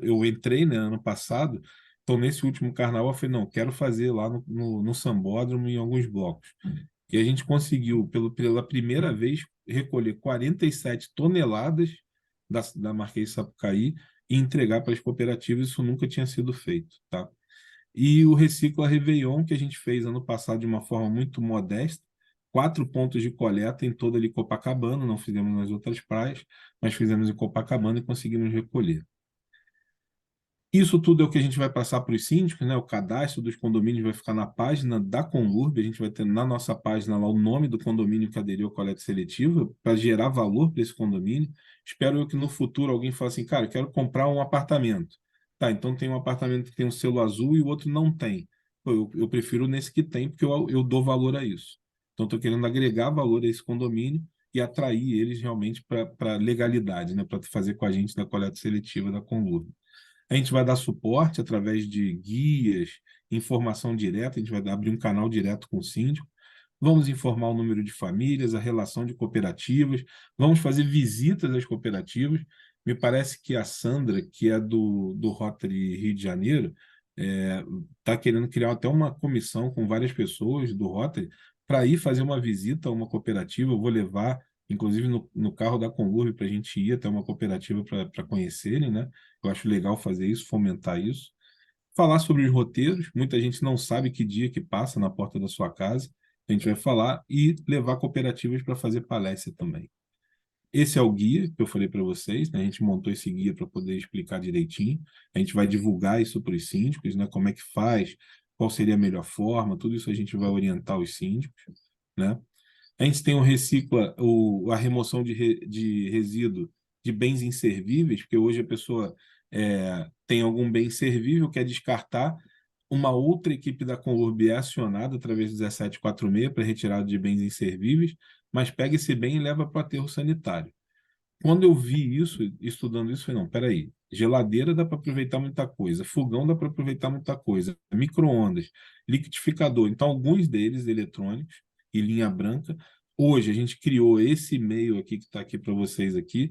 Speaker 6: eu entrei, né, ano passado, então nesse último carnaval eu falei, não, quero fazer lá no Sambódromo em alguns blocos. E a gente conseguiu, pela primeira vez, recolher 47 toneladas da Marquês de Sapucaí e entregar para as cooperativas. Isso nunca tinha sido feito, tá? E o Recicla Réveillon, que a gente fez ano passado de uma forma muito modesta, 4 pontos de coleta em toda ali Copacabana, não fizemos nas outras praias, mas fizemos em Copacabana e conseguimos recolher. Isso tudo é o que a gente vai passar para os síndicos, né? O cadastro dos condomínios vai ficar na página da Conlurb, a gente vai ter na nossa página lá o nome do condomínio que aderiu à coleta seletiva, para gerar valor para esse condomínio. Espero eu que no futuro alguém fale assim, cara, eu quero comprar um apartamento. Tá, então tem um apartamento que tem um selo azul e o outro não tem. Pô, eu prefiro nesse que tem, porque eu dou valor a isso. Então, estou querendo agregar valor a esse condomínio e atrair eles realmente para legalidade, né? Para fazer com a gente da coleta seletiva da Conlurb. A gente vai dar suporte através de guias, informação direta, a gente vai abrir um canal direto com o síndico, vamos informar o número de famílias, a relação de cooperativas, vamos fazer visitas às cooperativas. Me parece que a Sandra, que é do Rotary Rio de Janeiro, está querendo criar até uma comissão com várias pessoas do Rotary para ir fazer uma visita a uma cooperativa. Eu vou levar, inclusive, no carro da Conlurb para a gente ir até uma cooperativa para conhecerem, né? Eu acho legal fazer isso, fomentar isso. Falar sobre os roteiros. Muita gente não sabe que dia que passa na porta da sua casa. A gente vai falar e levar cooperativas para fazer palestra também. Esse é o guia que eu falei para vocês, né? A gente montou esse guia para poder explicar direitinho. A gente vai divulgar isso para os síndicos, né? Como é que faz, qual seria a melhor forma, tudo isso a gente vai orientar os síndicos, né? A gente tem a remoção de resíduo de bens inservíveis, porque hoje a pessoa tem algum bem inservível, quer descartar, uma outra equipe da Conlurb é acionada através do 1746 para retirada de bens inservíveis, mas pega esse bem e leva para o aterro sanitário. Quando eu vi isso, estudando isso, eu falei, não, peraí, geladeira dá para aproveitar muita coisa, fogão dá para aproveitar muita coisa, micro-ondas, liquidificador, então alguns deles eletrônicos e linha branca. Hoje a gente criou esse e-mail aqui que está aqui para vocês aqui,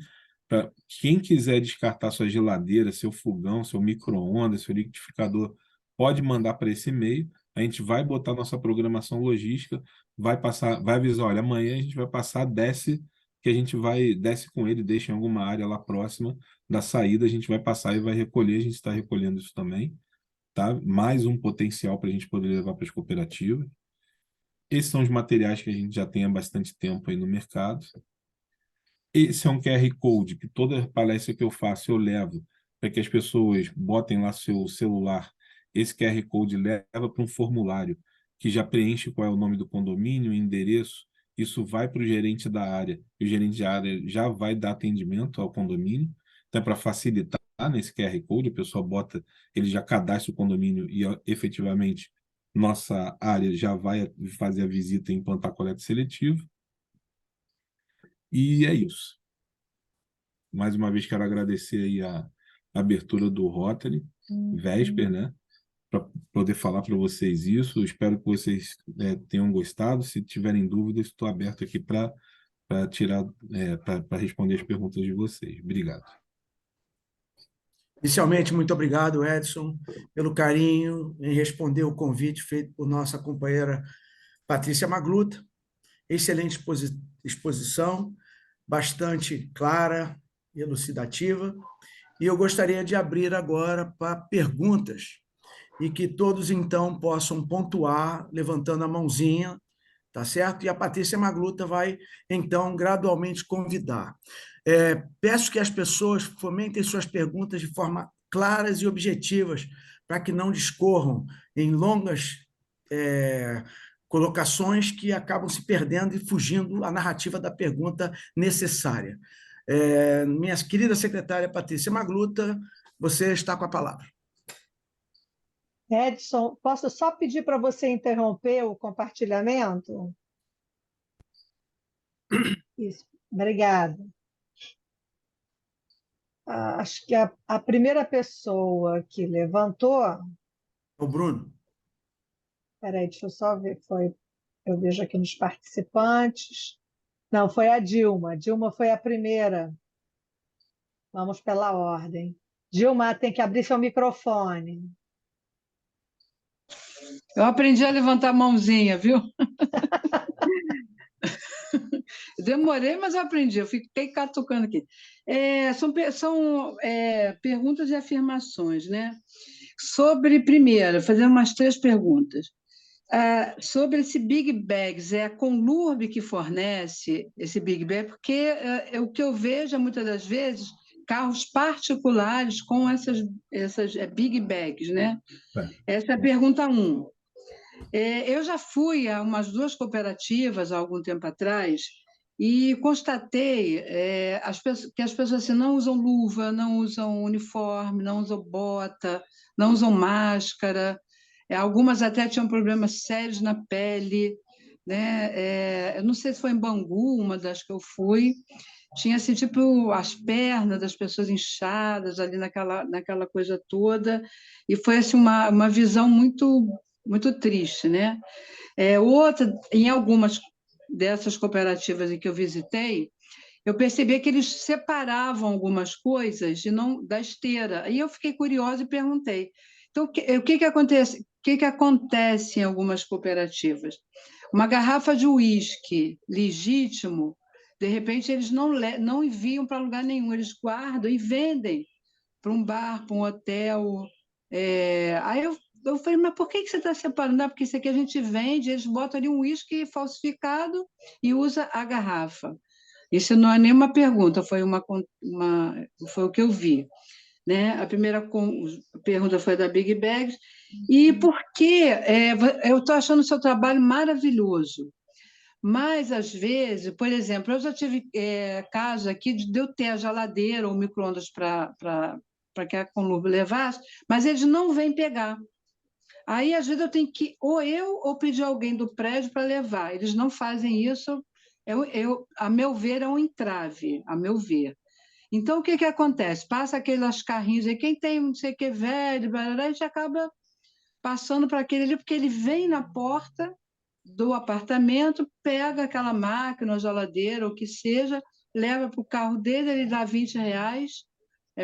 Speaker 6: para quem quiser descartar sua geladeira, seu fogão, seu micro-ondas, seu liquidificador, pode mandar para esse e-mail. A gente vai botar nossa programação logística, vai avisar, olha, amanhã a gente vai passar, desce com ele, deixa em alguma área lá próxima da saída, a gente vai passar e vai recolher, a gente está recolhendo isso também, tá? Mais um potencial para a gente poder levar para as cooperativas. Esses são os materiais que a gente já tem há bastante tempo aí no mercado. Esse é um QR Code que toda palestra que eu faço eu levo para que as pessoas botem lá seu celular. Esse QR Code leva para um formulário que já preenche qual é o nome do condomínio, o endereço. Isso vai para o gerente da área. E o gerente da área já vai dar atendimento ao condomínio. Então, para facilitar nesse QR Code, a pessoa bota, ele já cadastra o condomínio e efetivamente nossa área já vai fazer a visita e implantar a coleta seletiva. E é isso. Mais uma vez quero agradecer aí a abertura do Rotary, Vesper, né? Para poder falar para vocês isso. Espero que vocês tenham gostado. Se tiverem dúvidas, estou aberto aqui para responder as perguntas de vocês. Obrigado.
Speaker 1: Inicialmente, muito obrigado, Edson, pelo carinho em responder o convite feito por nossa companheira Patrícia Magluta. Excelente exposição, bastante clara e elucidativa. E eu gostaria de abrir agora para perguntas e que todos, então, possam pontuar levantando a mãozinha, tá certo? E a Patrícia Magluta vai, então, gradualmente convidar. Peço que as pessoas fomentem suas perguntas de forma claras e objetivas, para que não discorram em longas colocações que acabam se perdendo e fugindo à narrativa da pergunta necessária. Minha querida secretária Patrícia Magluta, você está com a palavra.
Speaker 2: Edson, posso só pedir para você interromper o compartilhamento? Isso, obrigada. Acho que a primeira pessoa que levantou...
Speaker 1: O Bruno.
Speaker 2: Espera aí, deixa eu só ver. Eu vejo aqui nos participantes. Não, foi a Dilma. Dilma foi a primeira. Vamos pela ordem. Dilma, tem que abrir seu microfone.
Speaker 3: Eu aprendi a levantar a mãozinha, viu? Demorei, mas eu aprendi. Eu fiquei catucando aqui. São perguntas e afirmações, né? Primeiro, fazer umas 3 perguntas. Sobre esse Big Bags, é a Conlurb que fornece esse Big Bag, porque o que eu vejo, muitas das vezes, carros particulares com essas Big Bags, né? Essa é a pergunta 1. Eu já fui a umas 2 cooperativas há algum tempo atrás e constatei que as pessoas assim, não usam luva, não usam uniforme, não usam bota, não usam máscara, algumas até tinham problemas sérios na pele, né? Eu não sei se foi em Bangu, uma das que eu fui, tinha assim, tipo, as pernas das pessoas inchadas ali naquela coisa toda, e foi assim, uma visão muito, muito triste, né? Em algumas dessas cooperativas em que eu visitei, eu percebi que eles separavam algumas coisas da esteira. E eu fiquei curiosa e perguntei. Então, o que acontece? O que acontece em algumas cooperativas? Uma garrafa de uísque legítimo, de repente, eles não enviam para lugar nenhum, eles guardam e vendem para um bar, para um hotel. Aí eu falei, mas por que você está separando? Porque isso aqui a gente vende, eles botam ali um uísque falsificado e usa a garrafa. Isso não é nenhuma pergunta, foi o que eu vi. Né? A primeira pergunta foi da Big Bags. E por que eu estou achando o seu trabalho maravilhoso, mas, às vezes, por exemplo, eu já tive casos aqui de eu ter a geladeira ou o micro-ondas para que a Conlurb levasse, mas eles não vêm pegar. Aí, às vezes, eu tenho que ou pedir alguém do prédio para levar. Eles não fazem isso. A meu ver, é um entrave, a meu ver. Então, o que acontece? Passa aqueles carrinhos aí, quem tem não sei o que velho, a gente acaba passando para aquele ali, porque ele vem na porta do apartamento, pega aquela máquina, ou geladeira, ou o que seja, leva para o carro dele, ele dá R$20,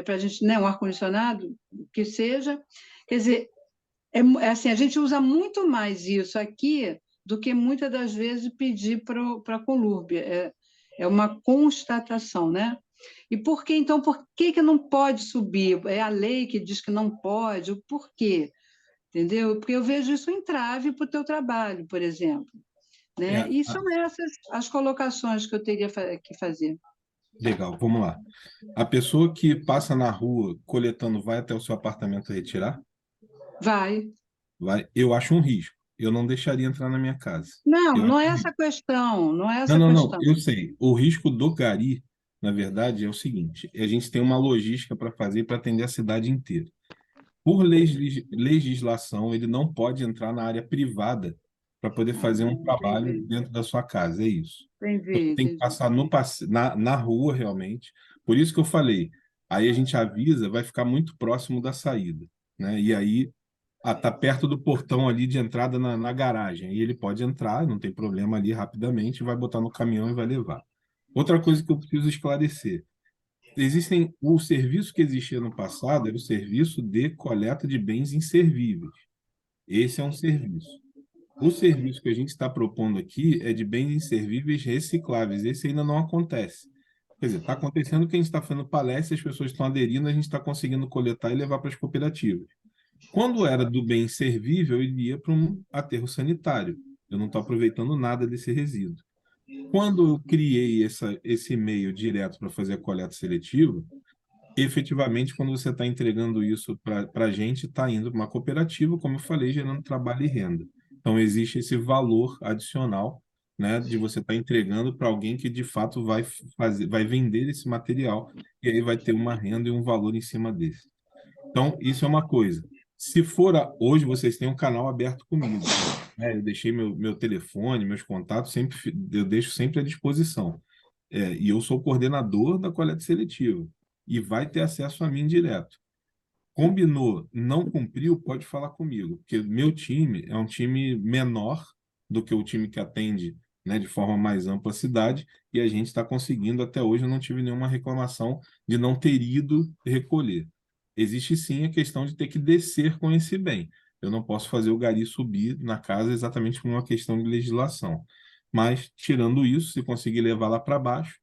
Speaker 3: para a gente, né, um ar-condicionado, o que seja. Quer dizer, assim, a gente usa muito mais isso aqui do que muitas das vezes pedir para a Conlurb. É uma constatação, né? E por que, então, por que não pode subir? É a lei que diz que não pode, o porquê? Entendeu? Porque eu vejo isso um entrave para o teu trabalho, por exemplo. Né? E são essas as colocações que eu teria que fazer.
Speaker 6: Legal, vamos lá. A pessoa que passa na rua coletando vai até o seu apartamento retirar?
Speaker 3: Vai.
Speaker 6: Vai. Eu acho um risco. Eu não deixaria entrar na minha casa.
Speaker 3: Não é essa a questão. Não é essa a
Speaker 6: Não,
Speaker 3: questão.
Speaker 6: eu sei. O risco do gari, na verdade, é o seguinte: a gente tem uma logística para fazer para atender a cidade inteira. Por legislação, ele não pode entrar na área privada para poder fazer um trabalho dentro da sua casa, é isso.
Speaker 3: Entendi.
Speaker 6: Tem que passar na rua, realmente. Por isso que eu falei, aí a gente avisa, vai ficar muito próximo da saída, né? E aí, tá perto do portão ali de entrada na garagem. E ele pode entrar, não tem problema ali, rapidamente, vai botar no caminhão e vai levar. Outra coisa que eu preciso esclarecer: o serviço que existia no passado era o serviço de coleta de bens inservíveis. Esse é um serviço. O serviço que a gente está propondo aqui é de bens inservíveis recicláveis. Esse ainda não acontece. Quer dizer, está acontecendo que a gente está fazendo palestra, as pessoas estão aderindo, a gente está conseguindo coletar e levar para as cooperativas. Quando era do bem inservível, ele ia para um aterro sanitário. Eu não estou aproveitando nada desse resíduo. Quando eu criei esse e-mail direto para fazer a coleta seletiva, efetivamente, quando você está entregando isso para a gente, está indo para uma cooperativa, como eu falei, gerando trabalho e renda. Então, existe esse valor adicional, né, de você estar entregando para alguém que, de fato, vai vender esse material e aí vai ter uma renda e um valor em cima desse. Então, isso é uma coisa. Se for hoje, vocês têm um canal aberto comigo, né? Eu deixei meu telefone, meus contatos, eu deixo sempre à disposição. E eu sou coordenador da coleta seletiva e vai ter acesso a mim direto. Combinou, não cumpriu, pode falar comigo, porque meu time é um time menor do que o time que atende, né, de forma mais ampla a cidade, e a gente está conseguindo, até hoje eu não tive nenhuma reclamação de não ter ido recolher. Existe sim a questão de ter que descer com esse bem. Eu não posso fazer o gari subir na casa exatamente por uma questão de legislação. Mas, tirando isso, se conseguir levar lá para baixo,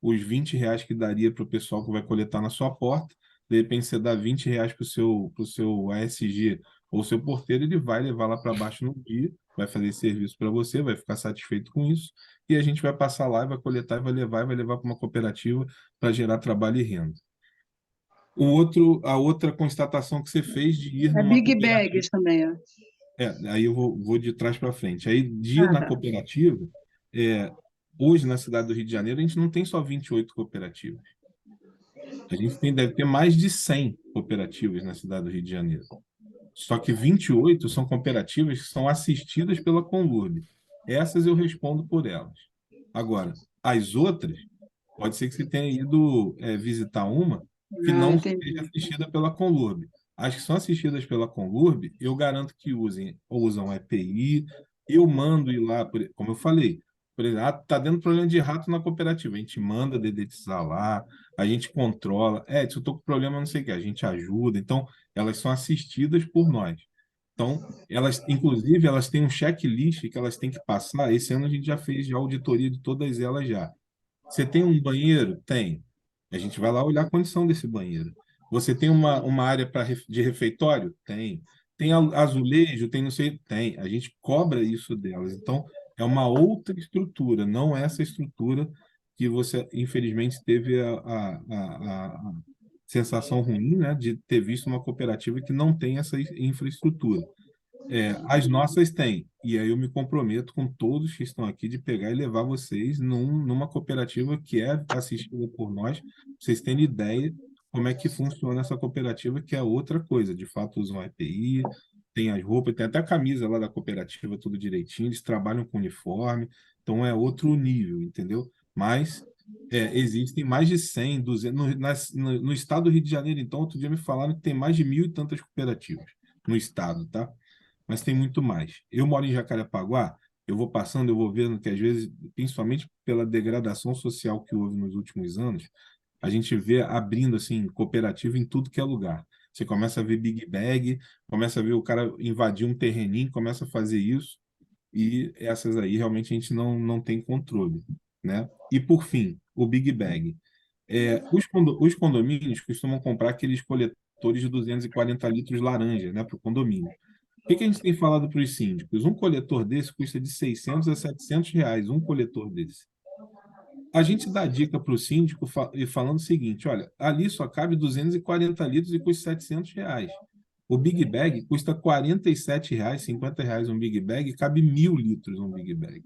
Speaker 6: os R$ 20 que daria para o pessoal que vai coletar na sua porta, de repente você dá R$ 20 pro seu ASG ou seu porteiro, ele vai levar lá para baixo no dia, vai fazer esse serviço para você, vai ficar satisfeito com isso, e a gente vai passar lá, vai coletar, e vai levar para uma cooperativa para gerar trabalho e renda. A outra constatação que você fez de ir
Speaker 3: É
Speaker 6: numa
Speaker 3: Big
Speaker 6: cooperativa.
Speaker 3: Bags também, ó.
Speaker 6: Aí eu vou de trás para frente. Aí, de ir na
Speaker 3: Tá.
Speaker 6: cooperativa, hoje na cidade do Rio de Janeiro, a gente não tem só 28 cooperativas. A gente deve ter mais de 100 cooperativas na cidade do Rio de Janeiro. Só que 28 são cooperativas que são assistidas pela Conlurb. Essas eu respondo por elas. Agora, as outras, pode ser que você tenha ido visitar uma que não
Speaker 3: Entendi.
Speaker 6: seja assistida pela Conlurb. As que são assistidas pela Conlurb, eu garanto que usam EPI. Eu mando ir lá, como eu falei, por exemplo, está dando problema de rato na cooperativa. A gente manda dedetizar lá, a gente controla. Se eu estou com problema, não sei o que, a gente ajuda. Então, elas são assistidas por nós. Então, inclusive, elas têm um checklist que elas têm que passar. Esse ano a gente já fez a auditoria de todas elas já. Você tem um banheiro? Tem. A gente vai lá olhar a condição desse banheiro. Você tem uma área de refeitório? Tem. Tem azulejo? Tem não sei. Tem. A gente cobra isso delas. Então, é uma outra estrutura, não essa estrutura que você, infelizmente, teve a sensação ruim, né, de ter visto uma cooperativa que não tem essa infraestrutura. As nossas têm, e aí eu me comprometo com todos que estão aqui de pegar e levar vocês numa cooperativa que é assistida por nós, pra vocês terem ideia como é que funciona essa cooperativa, que é outra coisa. De fato, usam EPI, tem as roupas, tem até a camisa lá da cooperativa, tudo direitinho, eles trabalham com uniforme, então é outro nível, entendeu? Mas existem mais de 100, 200, no estado do Rio de Janeiro, então, outro dia me falaram que tem mais de 1.000 e tantas cooperativas no estado, tá? Mas tem muito mais. Eu moro em Jacarepaguá, eu vou passando, eu vou vendo que, às vezes, principalmente pela degradação social que houve nos últimos anos, a gente vê abrindo assim cooperativa em tudo que é lugar. Você começa a ver Big Bag, começa a ver o cara invadir um terreninho, começa a fazer isso, e essas aí realmente a gente não tem controle, né? E, por fim, o Big Bag. Os condomínios costumam comprar aqueles coletores de 240 litros laranja, né, para o condomínio. O que a gente tem falado para os síndicos? Um coletor desse custa de 600 a 700 reais, um coletor desse. A gente dá dica para o síndico falando o seguinte, olha, ali só cabe 240 litros e custa 700 reais. O Big Bag custa 47 reais, 50 reais um Big Bag, e cabe 1.000 litros um Big Bag.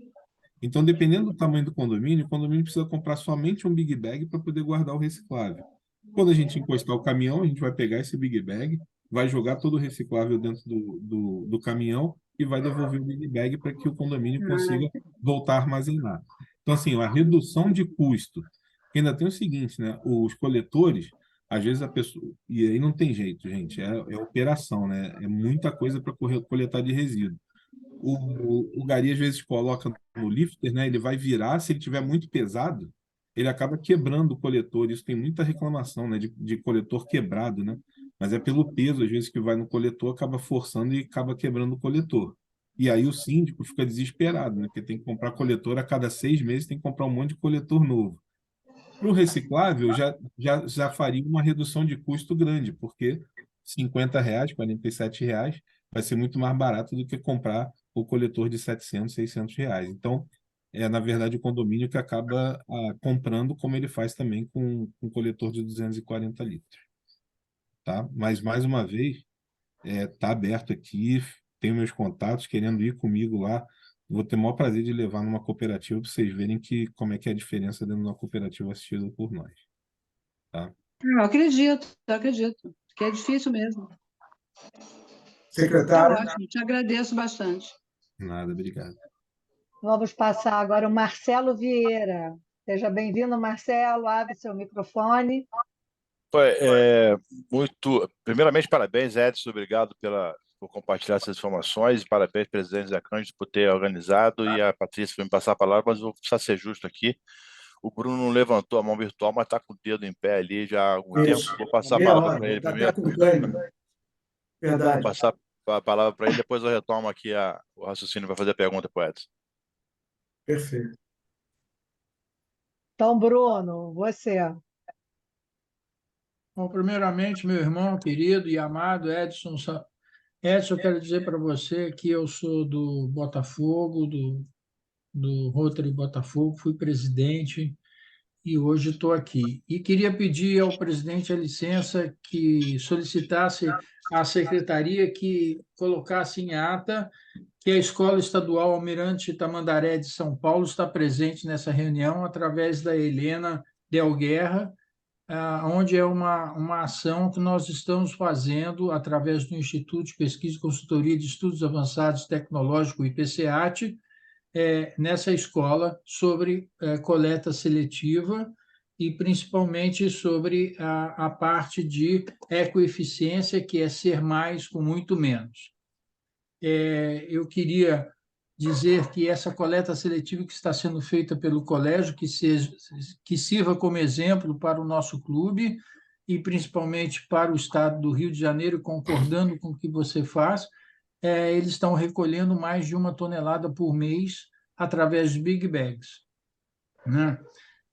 Speaker 6: Então, dependendo do tamanho do condomínio, o condomínio precisa comprar somente um Big Bag para poder guardar o reciclável. Quando a gente encostar o caminhão, a gente vai pegar esse Big Bag, vai jogar todo o reciclável dentro do caminhão e vai devolver o Big Bag para que o condomínio consiga voltar a armazenar. Então, assim, a redução de custo. Ainda tem o seguinte, né? Os coletores, às vezes a pessoa... E aí não tem jeito, gente. É operação, né? É muita coisa para coletar de resíduo. O gari, às vezes, coloca no lifter, né? Ele vai virar, se ele tiver muito pesado, ele acaba quebrando o coletor. Isso tem muita reclamação, né? De coletor quebrado, né? Mas é pelo peso, às vezes, que vai no coletor, acaba forçando e acaba quebrando o coletor. E aí o síndico fica desesperado, né? Porque tem que comprar coletor a cada 6 meses, tem que comprar um monte de coletor novo. Para o reciclável, já faria uma redução de custo grande, porque R$ 50, R$ 47 vai ser muito mais barato do que comprar o coletor de 700, R$ 600. Então, na verdade, o condomínio que acaba comprando, como ele faz também com um coletor de 240 litros. Tá? Mas, mais uma vez, está aberto aqui, tenho meus contatos, querendo ir comigo lá, vou ter o maior prazer de levar numa cooperativa para vocês verem como é que é a diferença dentro de uma cooperativa assistida por nós. Tá?
Speaker 3: Eu acredito, que é difícil mesmo. Tá
Speaker 1: Secretário,
Speaker 3: ótimo, te agradeço bastante.
Speaker 6: Nada, obrigado.
Speaker 2: Vamos passar agora o Marcelo Vieira. Seja bem-vindo, Marcelo. Abre seu microfone.
Speaker 9: Primeiramente, parabéns, Edson, obrigado por compartilhar essas informações, parabéns, presidente da Cândida, por ter organizado, e a Patrícia foi me passar a palavra, mas eu vou precisar ser justo aqui. O Bruno não levantou a mão virtual, mas está com o dedo em pé ali já há algum tempo. Vou passar a palavra para ele
Speaker 1: está
Speaker 9: primeiro.
Speaker 1: até com cãibra.
Speaker 9: Vou
Speaker 1: Verdade.
Speaker 9: passar a palavra para ele, depois eu retomo aqui o raciocínio para fazer a pergunta para o Edson.
Speaker 1: Perfeito.
Speaker 2: Então, Bruno, você.
Speaker 5: Bom, primeiramente, meu irmão querido e amado Edson, eu quero dizer para você que eu sou do Botafogo, do Rotary Botafogo, fui presidente e hoje estou aqui. E queria pedir ao presidente a licença que solicitasse à secretaria que colocasse em ata que a Escola Estadual Almirante Tamandaré de São Paulo está presente nessa reunião através da Helena Del Guerra, onde é uma ação que nós estamos fazendo através do Instituto de Pesquisa e Consultoria de Estudos Avançados Tecnológicos, IPCAT, nessa escola sobre coleta seletiva e principalmente sobre a parte de ecoeficiência, que é ser mais com muito menos. Eu queria dizer que essa coleta seletiva que está sendo feita pelo colégio, que sirva como exemplo para o nosso clube e principalmente para o estado do Rio de Janeiro, concordando com o que você faz, eles estão recolhendo mais de 1 tonelada por mês através de Big Bags, né?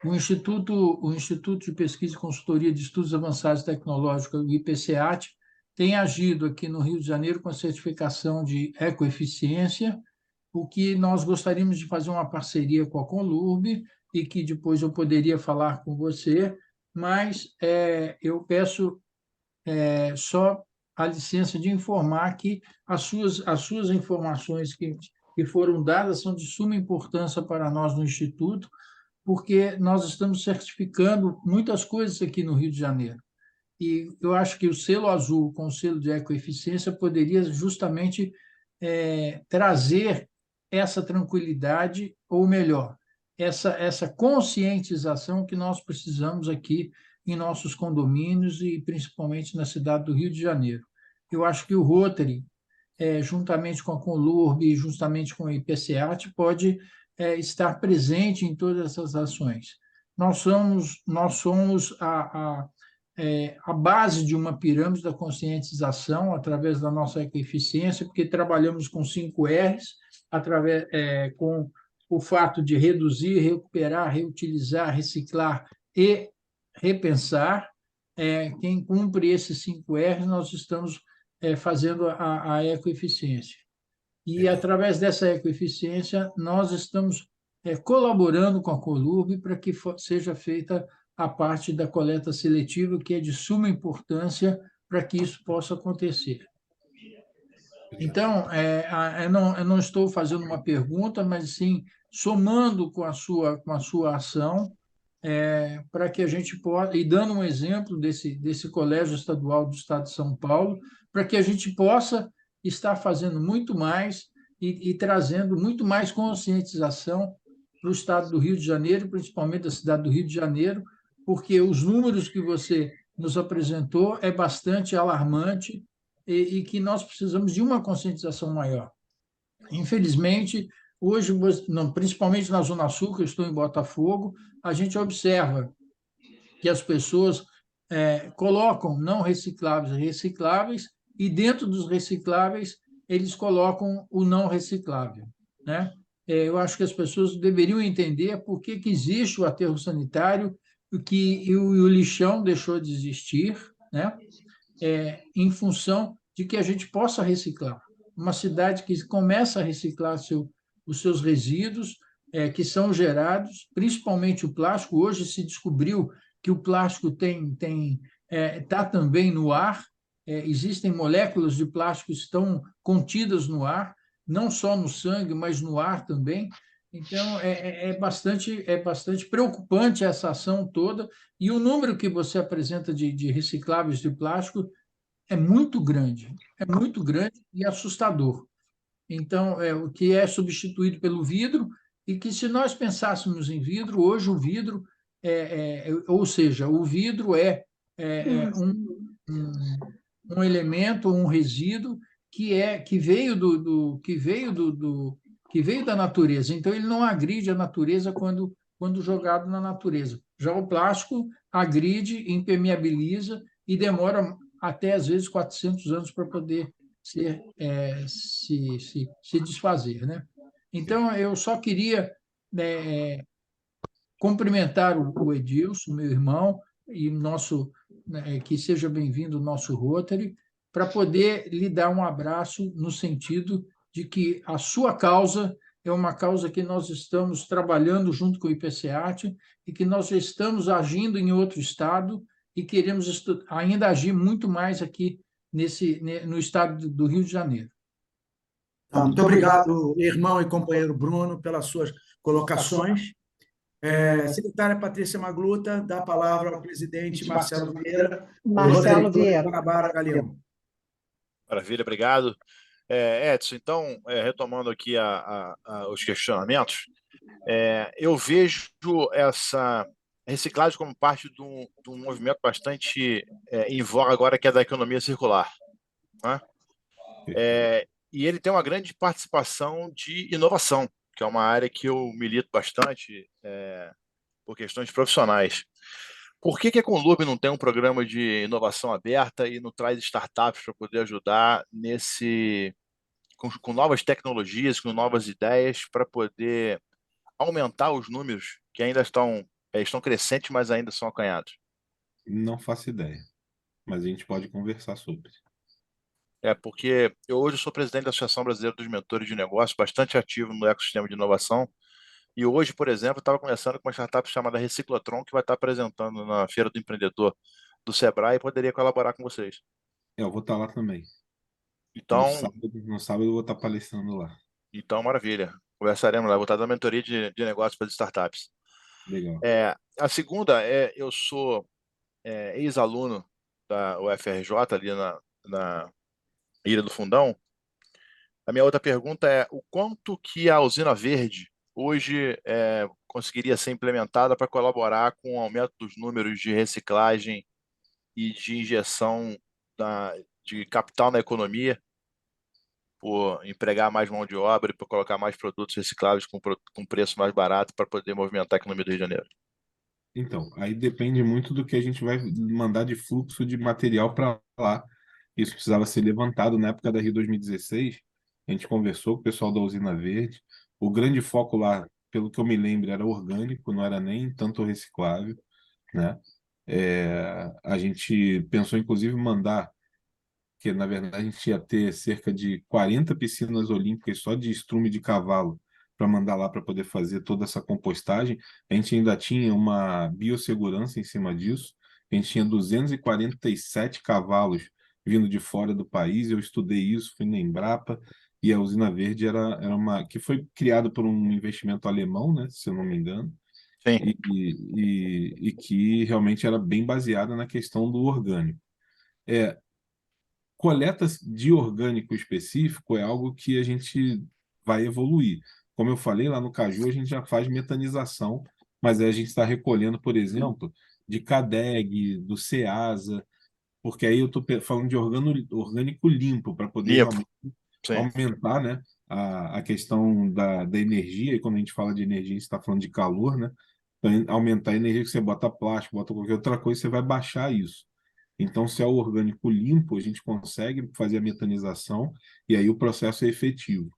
Speaker 5: O Instituto de Pesquisa e Consultoria de Estudos Avançados Tecnológicos, o IPCAT, tem agido aqui no Rio de Janeiro com a certificação de ecoeficiência, o que nós gostaríamos de fazer uma parceria com a Conlurb e que depois eu poderia falar com você, mas eu peço só a licença de informar que as suas informações que foram dadas são de suma importância para nós no Instituto, porque nós estamos certificando muitas coisas aqui no Rio de Janeiro. E eu acho que o selo azul com o selo de ecoeficiência poderia justamente trazer essa tranquilidade, ou melhor, essa conscientização que nós precisamos aqui em nossos condomínios e principalmente na cidade do Rio de Janeiro. Eu acho que o Rotary, juntamente com a Conlurb, juntamente com o IPCAT, pode estar presente em todas essas ações. Nós somos a base de uma pirâmide da conscientização através da nossa ecoeficiência, porque trabalhamos com 5 R's, com o fato de reduzir, recuperar, reutilizar, reciclar e repensar. Quem cumpre esses 5 R's, nós estamos fazendo a ecoeficiência. E, através dessa ecoeficiência, nós estamos colaborando com a Conlurb para que seja feita a parte da coleta seletiva, que é de suma importância para que isso possa acontecer. Então, eu não estou fazendo uma pergunta, mas sim somando com a sua ação, para que a gente possa, e dando um exemplo desse Colégio Estadual do Estado de São Paulo, para que a gente possa estar fazendo muito mais e trazendo muito mais conscientização para o Estado do Rio de Janeiro, principalmente da cidade do Rio de Janeiro, porque os números que você nos apresentou é bastante alarmante e que nós precisamos de uma conscientização maior. Infelizmente, hoje, principalmente na Zona Sul, que eu estou em Botafogo, a gente observa que as pessoas colocam não recicláveis e recicláveis, e dentro dos recicláveis eles colocam o não reciclável, né? Eu acho que as pessoas deveriam entender por que existe o aterro sanitário e o lixão deixou de existir, né? Em função de que a gente possa reciclar. Uma cidade que começa a reciclar os seus resíduos, que são gerados, principalmente o plástico. Hoje se descobriu que o plástico está também no ar, existem moléculas de plástico que estão contidas no ar, não só no sangue, mas no ar também. Então, é bastante preocupante essa ação toda, e o número que você apresenta de recicláveis de plástico é muito grande e assustador. Então, o que é substituído pelo vidro, e que, se nós pensássemos em vidro, hoje o vidro, ou seja, o vidro um elemento, um resíduo que veio da natureza. Então, ele não agride a natureza quando jogado na natureza. Já o plástico agride, impermeabiliza e demora até, às vezes, 400 anos para poder se desfazer, né? Então, eu só queria cumprimentar o Edilson, meu irmão, e que seja bem-vindo o nosso Rotary, para poder lhe dar um abraço no sentido de que a sua causa é uma causa que nós estamos trabalhando junto com o IPCEAT e que nós já estamos agindo em outro estado e queremos ainda agir muito mais aqui no estado do Rio de Janeiro.
Speaker 1: Muito obrigado, irmão e companheiro Bruno, pelas suas colocações. Secretária Patrícia Magluta, dá a palavra ao presidente Marcelo Vieira.
Speaker 2: Marcelo Vieira.
Speaker 1: Guanabara, Galeão.
Speaker 9: Maravilha, obrigado. Edson, então, retomando aqui os questionamentos, eu vejo essa reciclagem como parte de um movimento bastante em voga agora, que é da economia circular, né? E ele tem uma grande participação de inovação, que é uma área que eu milito bastante por questões profissionais. Por que a Conlurb não tem um programa de inovação aberta e não traz startups para poder ajudar com novas tecnologias, com novas ideias, para poder aumentar os números que ainda estão crescentes, mas ainda são acanhados?
Speaker 6: Não faço ideia, mas a gente pode conversar sobre.
Speaker 9: Porque eu hoje sou presidente da Associação Brasileira dos Mentores de Negócios, bastante ativo no ecossistema de inovação. E hoje, por exemplo, estava conversando com uma startup chamada Reciclotron, que vai estar apresentando na Feira do Empreendedor do Sebrae, e poderia colaborar com vocês.
Speaker 6: Eu vou estar lá também.
Speaker 9: Então,
Speaker 6: no sábado eu vou estar palestrando lá.
Speaker 9: Então, maravilha. Conversaremos lá. Vou estar dando mentoria de negócios para as startups.
Speaker 6: Legal.
Speaker 9: A segunda eu sou ex-aluno da UFRJ, ali na Ilha do Fundão. A minha outra pergunta é o quanto que a usina verde hoje conseguiria ser implementada para colaborar com o aumento dos números de reciclagem e de injeção de capital na economia, por empregar mais mão de obra e por colocar mais produtos recicláveis com preço mais barato para poder movimentar a economia do Rio de Janeiro?
Speaker 6: Então, aí depende muito do que a gente vai mandar de fluxo de material para lá. Isso precisava ser levantado na época da Rio 2016. A gente conversou com o pessoal da Usina Verde. O grande foco lá, pelo que eu me lembro, era orgânico, não era nem tanto reciclável, né? A gente pensou, inclusive, em mandar, que na verdade a gente ia ter cerca de 40 piscinas olímpicas só de estrume de cavalo para mandar lá para poder fazer toda essa compostagem. A gente ainda tinha uma biossegurança em cima disso. A gente tinha 247 cavalos vindo de fora do país. Eu estudei isso, fui na Embrapa, e a Usina Verde era uma que foi criada por um investimento alemão, né, se eu não me engano.
Speaker 9: Sim.
Speaker 6: E que realmente era bem baseada na questão do orgânico. Coletas de orgânico específico é algo que a gente vai evoluir. Como eu falei, lá no Caju a gente já faz metanização, mas aí a gente está recolhendo, por exemplo, de CADEG, do CEASA, porque aí eu estou falando de orgânico limpo, para poder aumentar, né, a questão da energia, e quando a gente fala de energia, a gente está falando de calor, né? Então, aumentar a energia que você bota plástico, bota qualquer outra coisa, você vai baixar isso. Então, se é o orgânico limpo, a gente consegue fazer a metanização e aí o processo é efetivo.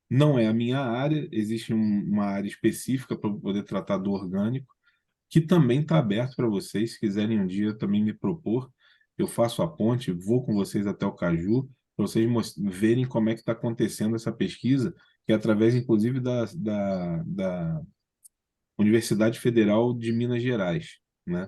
Speaker 6: Não é a minha área, existe uma área específica para poder tratar do orgânico, que também está aberto para vocês. Se quiserem um dia também me propor, eu faço a ponte, vou com vocês até o Caju, para vocês verem como é que está acontecendo essa pesquisa, que é através, inclusive, da Universidade Federal de Minas Gerais, né?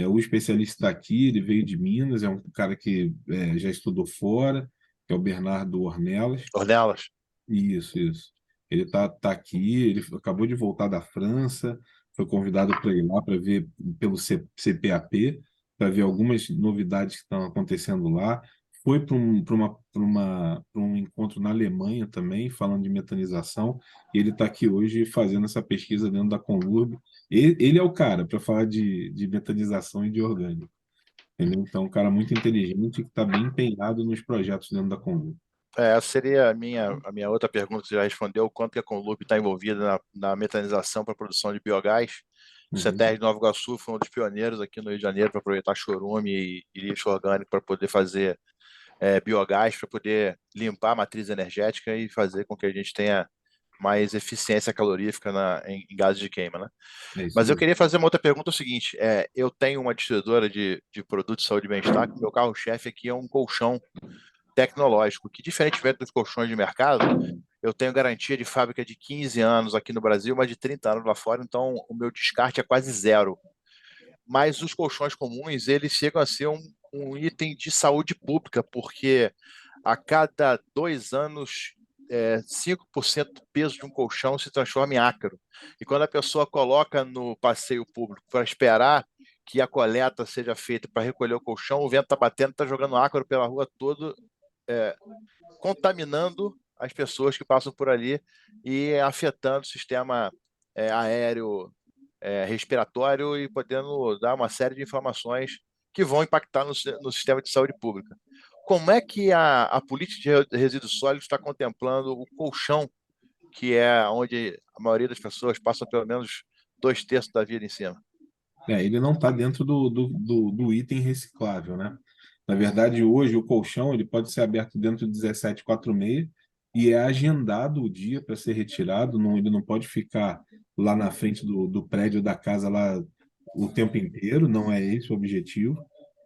Speaker 6: O especialista está aqui, ele veio de Minas, é um cara que já estudou fora, que é o Bernardo Ornelas.
Speaker 9: Ornelas.
Speaker 6: Isso, isso. Ele tá aqui, ele acabou de voltar da França, foi convidado para ir lá para ver pelo CPAP, para ver algumas novidades que estão acontecendo lá. Foi para um encontro na Alemanha também, falando de metanização, e ele está aqui hoje fazendo essa pesquisa dentro da Conlurb. Ele é o cara para falar de metanização e de orgânico. Entendeu? Então, um cara muito inteligente que está bem empenhado nos projetos dentro da Conlurb.
Speaker 9: Essa seria a minha outra pergunta, que você já respondeu, o quanto que a Conlurb está envolvida na metanização para a produção de biogás. O CETER de Nova Iguaçu foi um dos pioneiros aqui no Rio de Janeiro para aproveitar chorume e lixo orgânico para poder fazer biogás, para poder limpar a matriz energética e fazer com que a gente tenha mais eficiência calorífica em gases de queima, né? Mas eu queria fazer uma outra pergunta, o seguinte, eu tenho uma distribuidora de produtos de saúde e bem-estar, que o meu carro-chefe aqui é um colchão tecnológico, que diferentemente dos colchões de mercado, eu tenho garantia de fábrica de 15 anos aqui no Brasil, mas de 30 anos lá fora, então o meu descarte é quase zero. Mas os colchões comuns, eles chegam a ser um item de saúde pública, porque a cada 2 anos, 5% do peso de um colchão se transforma em ácaro. E quando a pessoa coloca no passeio público para esperar que a coleta seja feita para recolher o colchão, o vento está batendo, está jogando ácaro pela rua toda, contaminando as pessoas que passam por ali e afetando o sistema aéreo, respiratório e podendo dar uma série de inflamações que vão impactar no sistema de saúde pública. Como é que a política de resíduos sólidos está contemplando o colchão, que é onde a maioria das pessoas passam pelo menos 2/3 da vida em cima?
Speaker 6: Ele não está dentro do item reciclável, né? Na verdade, hoje o colchão ele pode ser aberto dentro do 1746 e é agendado o dia para ser retirado. Ele não pode ficar lá na frente do prédio da casa lá o tempo inteiro. Não é esse o objetivo,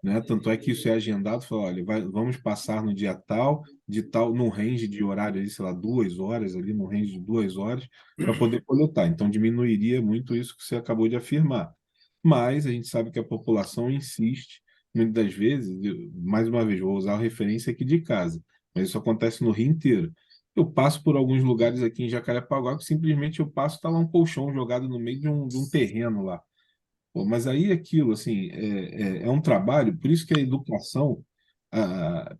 Speaker 6: né? Tanto é que isso é agendado. Fala, olha, vamos passar no dia tal, de tal, num range de horário ali, sei lá, 2 horas ali, num range de 2 horas para poder coletar. Então diminuiria muito isso que você acabou de afirmar. Mas a gente sabe que a população insiste, muitas das vezes, mais uma vez, vou usar a referência aqui de casa, mas isso acontece no Rio inteiro. Eu passo por alguns lugares aqui em Jacarepaguá que simplesmente eu passo, está lá um colchão jogado no meio de um terreno lá. Pô, mas aí aquilo, assim, é um trabalho, por isso que a educação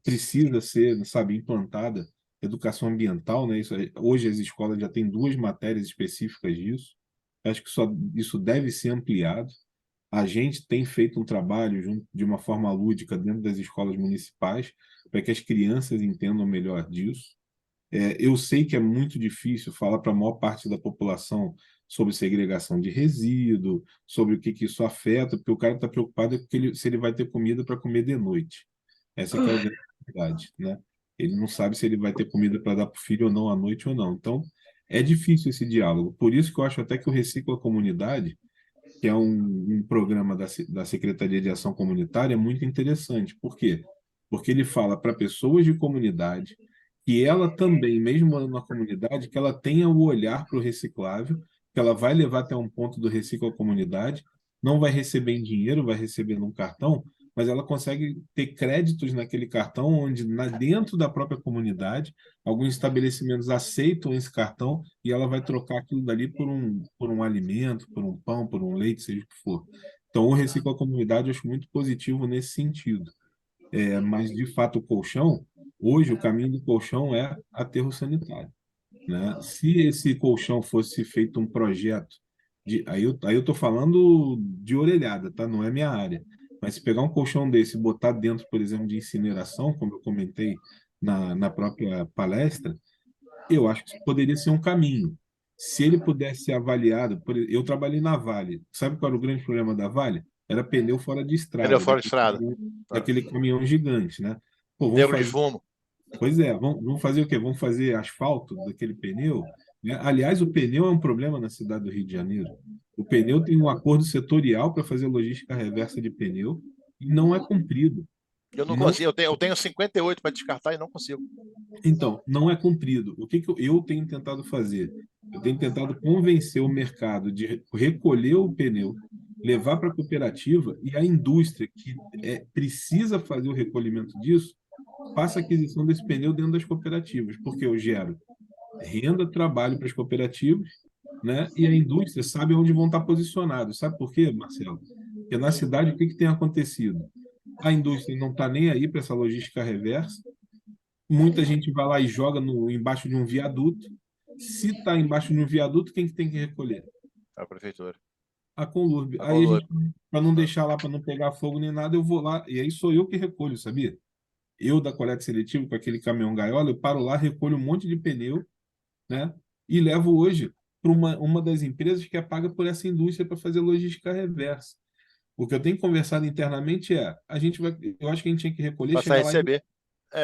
Speaker 6: precisa ser, sabe, implantada, educação ambiental, né? Hoje as escolas já têm 2 matérias específicas disso. Acho que isso deve ser ampliado. A gente tem feito um trabalho de uma forma lúdica dentro das escolas municipais para que as crianças entendam melhor disso. Eu sei que é muito difícil falar para a maior parte da população sobre segregação de resíduo, sobre o que isso afeta, porque o cara está preocupado se ele vai ter comida para comer de noite. Essa que é a grande verdade, né? Ele não sabe se ele vai ter comida para dar para o filho ou não à noite ou não. Então, é difícil esse diálogo. Por isso que eu acho até que o Recicla Comunidade, que é um programa da Secretaria de Ação Comunitária, é muito interessante. Por quê? Porque ele fala para pessoas de comunidade que ela também, mesmo morando na comunidade, que ela tenha o olhar para o reciclável, que ela vai levar até um ponto do Recicla Comunidade, não vai receber em dinheiro, vai receber num cartão, mas ela consegue ter créditos naquele cartão, onde dentro da própria comunidade, alguns estabelecimentos aceitam esse cartão e ela vai trocar aquilo dali por um alimento, por um pão, por um leite, seja o que for. Então, o Recicla Comunidade eu acho muito positivo nesse sentido. Mas, de fato, o colchão, hoje, o caminho do colchão é aterro sanitário, né? Se esse colchão fosse feito um projeto, aí eu estou falando de orelhada, tá? Não é minha área. Mas se pegar um colchão desse e botar dentro, por exemplo, de incineração, como eu comentei na própria palestra, eu acho que isso poderia ser um caminho. Se ele pudesse ser avaliado, eu trabalhei na Vale. Sabe qual era o grande problema da Vale? Era pneu fora de estrada.
Speaker 9: Pneu fora de estrada.
Speaker 6: Daquele caminhão gigante, né? Pô,
Speaker 9: Negro de fumo.
Speaker 6: Pois é, vamos fazer o quê? Vamos fazer asfalto daquele pneu? Né? Aliás, o pneu é um problema na cidade do Rio de Janeiro. O pneu tem um acordo setorial para fazer logística reversa de pneu e não é cumprido.
Speaker 9: Eu não consigo, eu tenho 58 para descartar e não consigo.
Speaker 6: Então, não é cumprido. O que eu tenho tentado fazer? Eu tenho tentado convencer o mercado de recolher o pneu levar para a cooperativa e a indústria que precisa fazer o recolhimento disso, faça a aquisição desse pneu dentro das cooperativas, porque eu gero renda, trabalho para as cooperativas, né? E a indústria sabe onde vão estar posicionados. Sabe por quê, Marcelo? Porque na cidade, o que tem acontecido? A indústria não está nem aí para essa logística reversa. Muita gente vai lá e joga embaixo de um viaduto. Se está embaixo de um viaduto, quem que tem que recolher?
Speaker 9: A prefeitura.
Speaker 6: A Conlurb.
Speaker 9: A
Speaker 6: Aí a
Speaker 9: Conlurb.
Speaker 6: gente, para não deixar lá, para não pegar fogo nem nada, eu vou lá, e aí sou eu que recolho, sabia? Eu, da coleta seletiva, com aquele caminhão gaiola, eu paro lá, recolho um monte de pneu, né? E levo hoje para uma das empresas que é paga por essa indústria para fazer logística reversa. O que eu tenho conversado internamente eu acho que a gente tinha que recolher,
Speaker 9: Passar a
Speaker 6: chegar lá
Speaker 9: receber.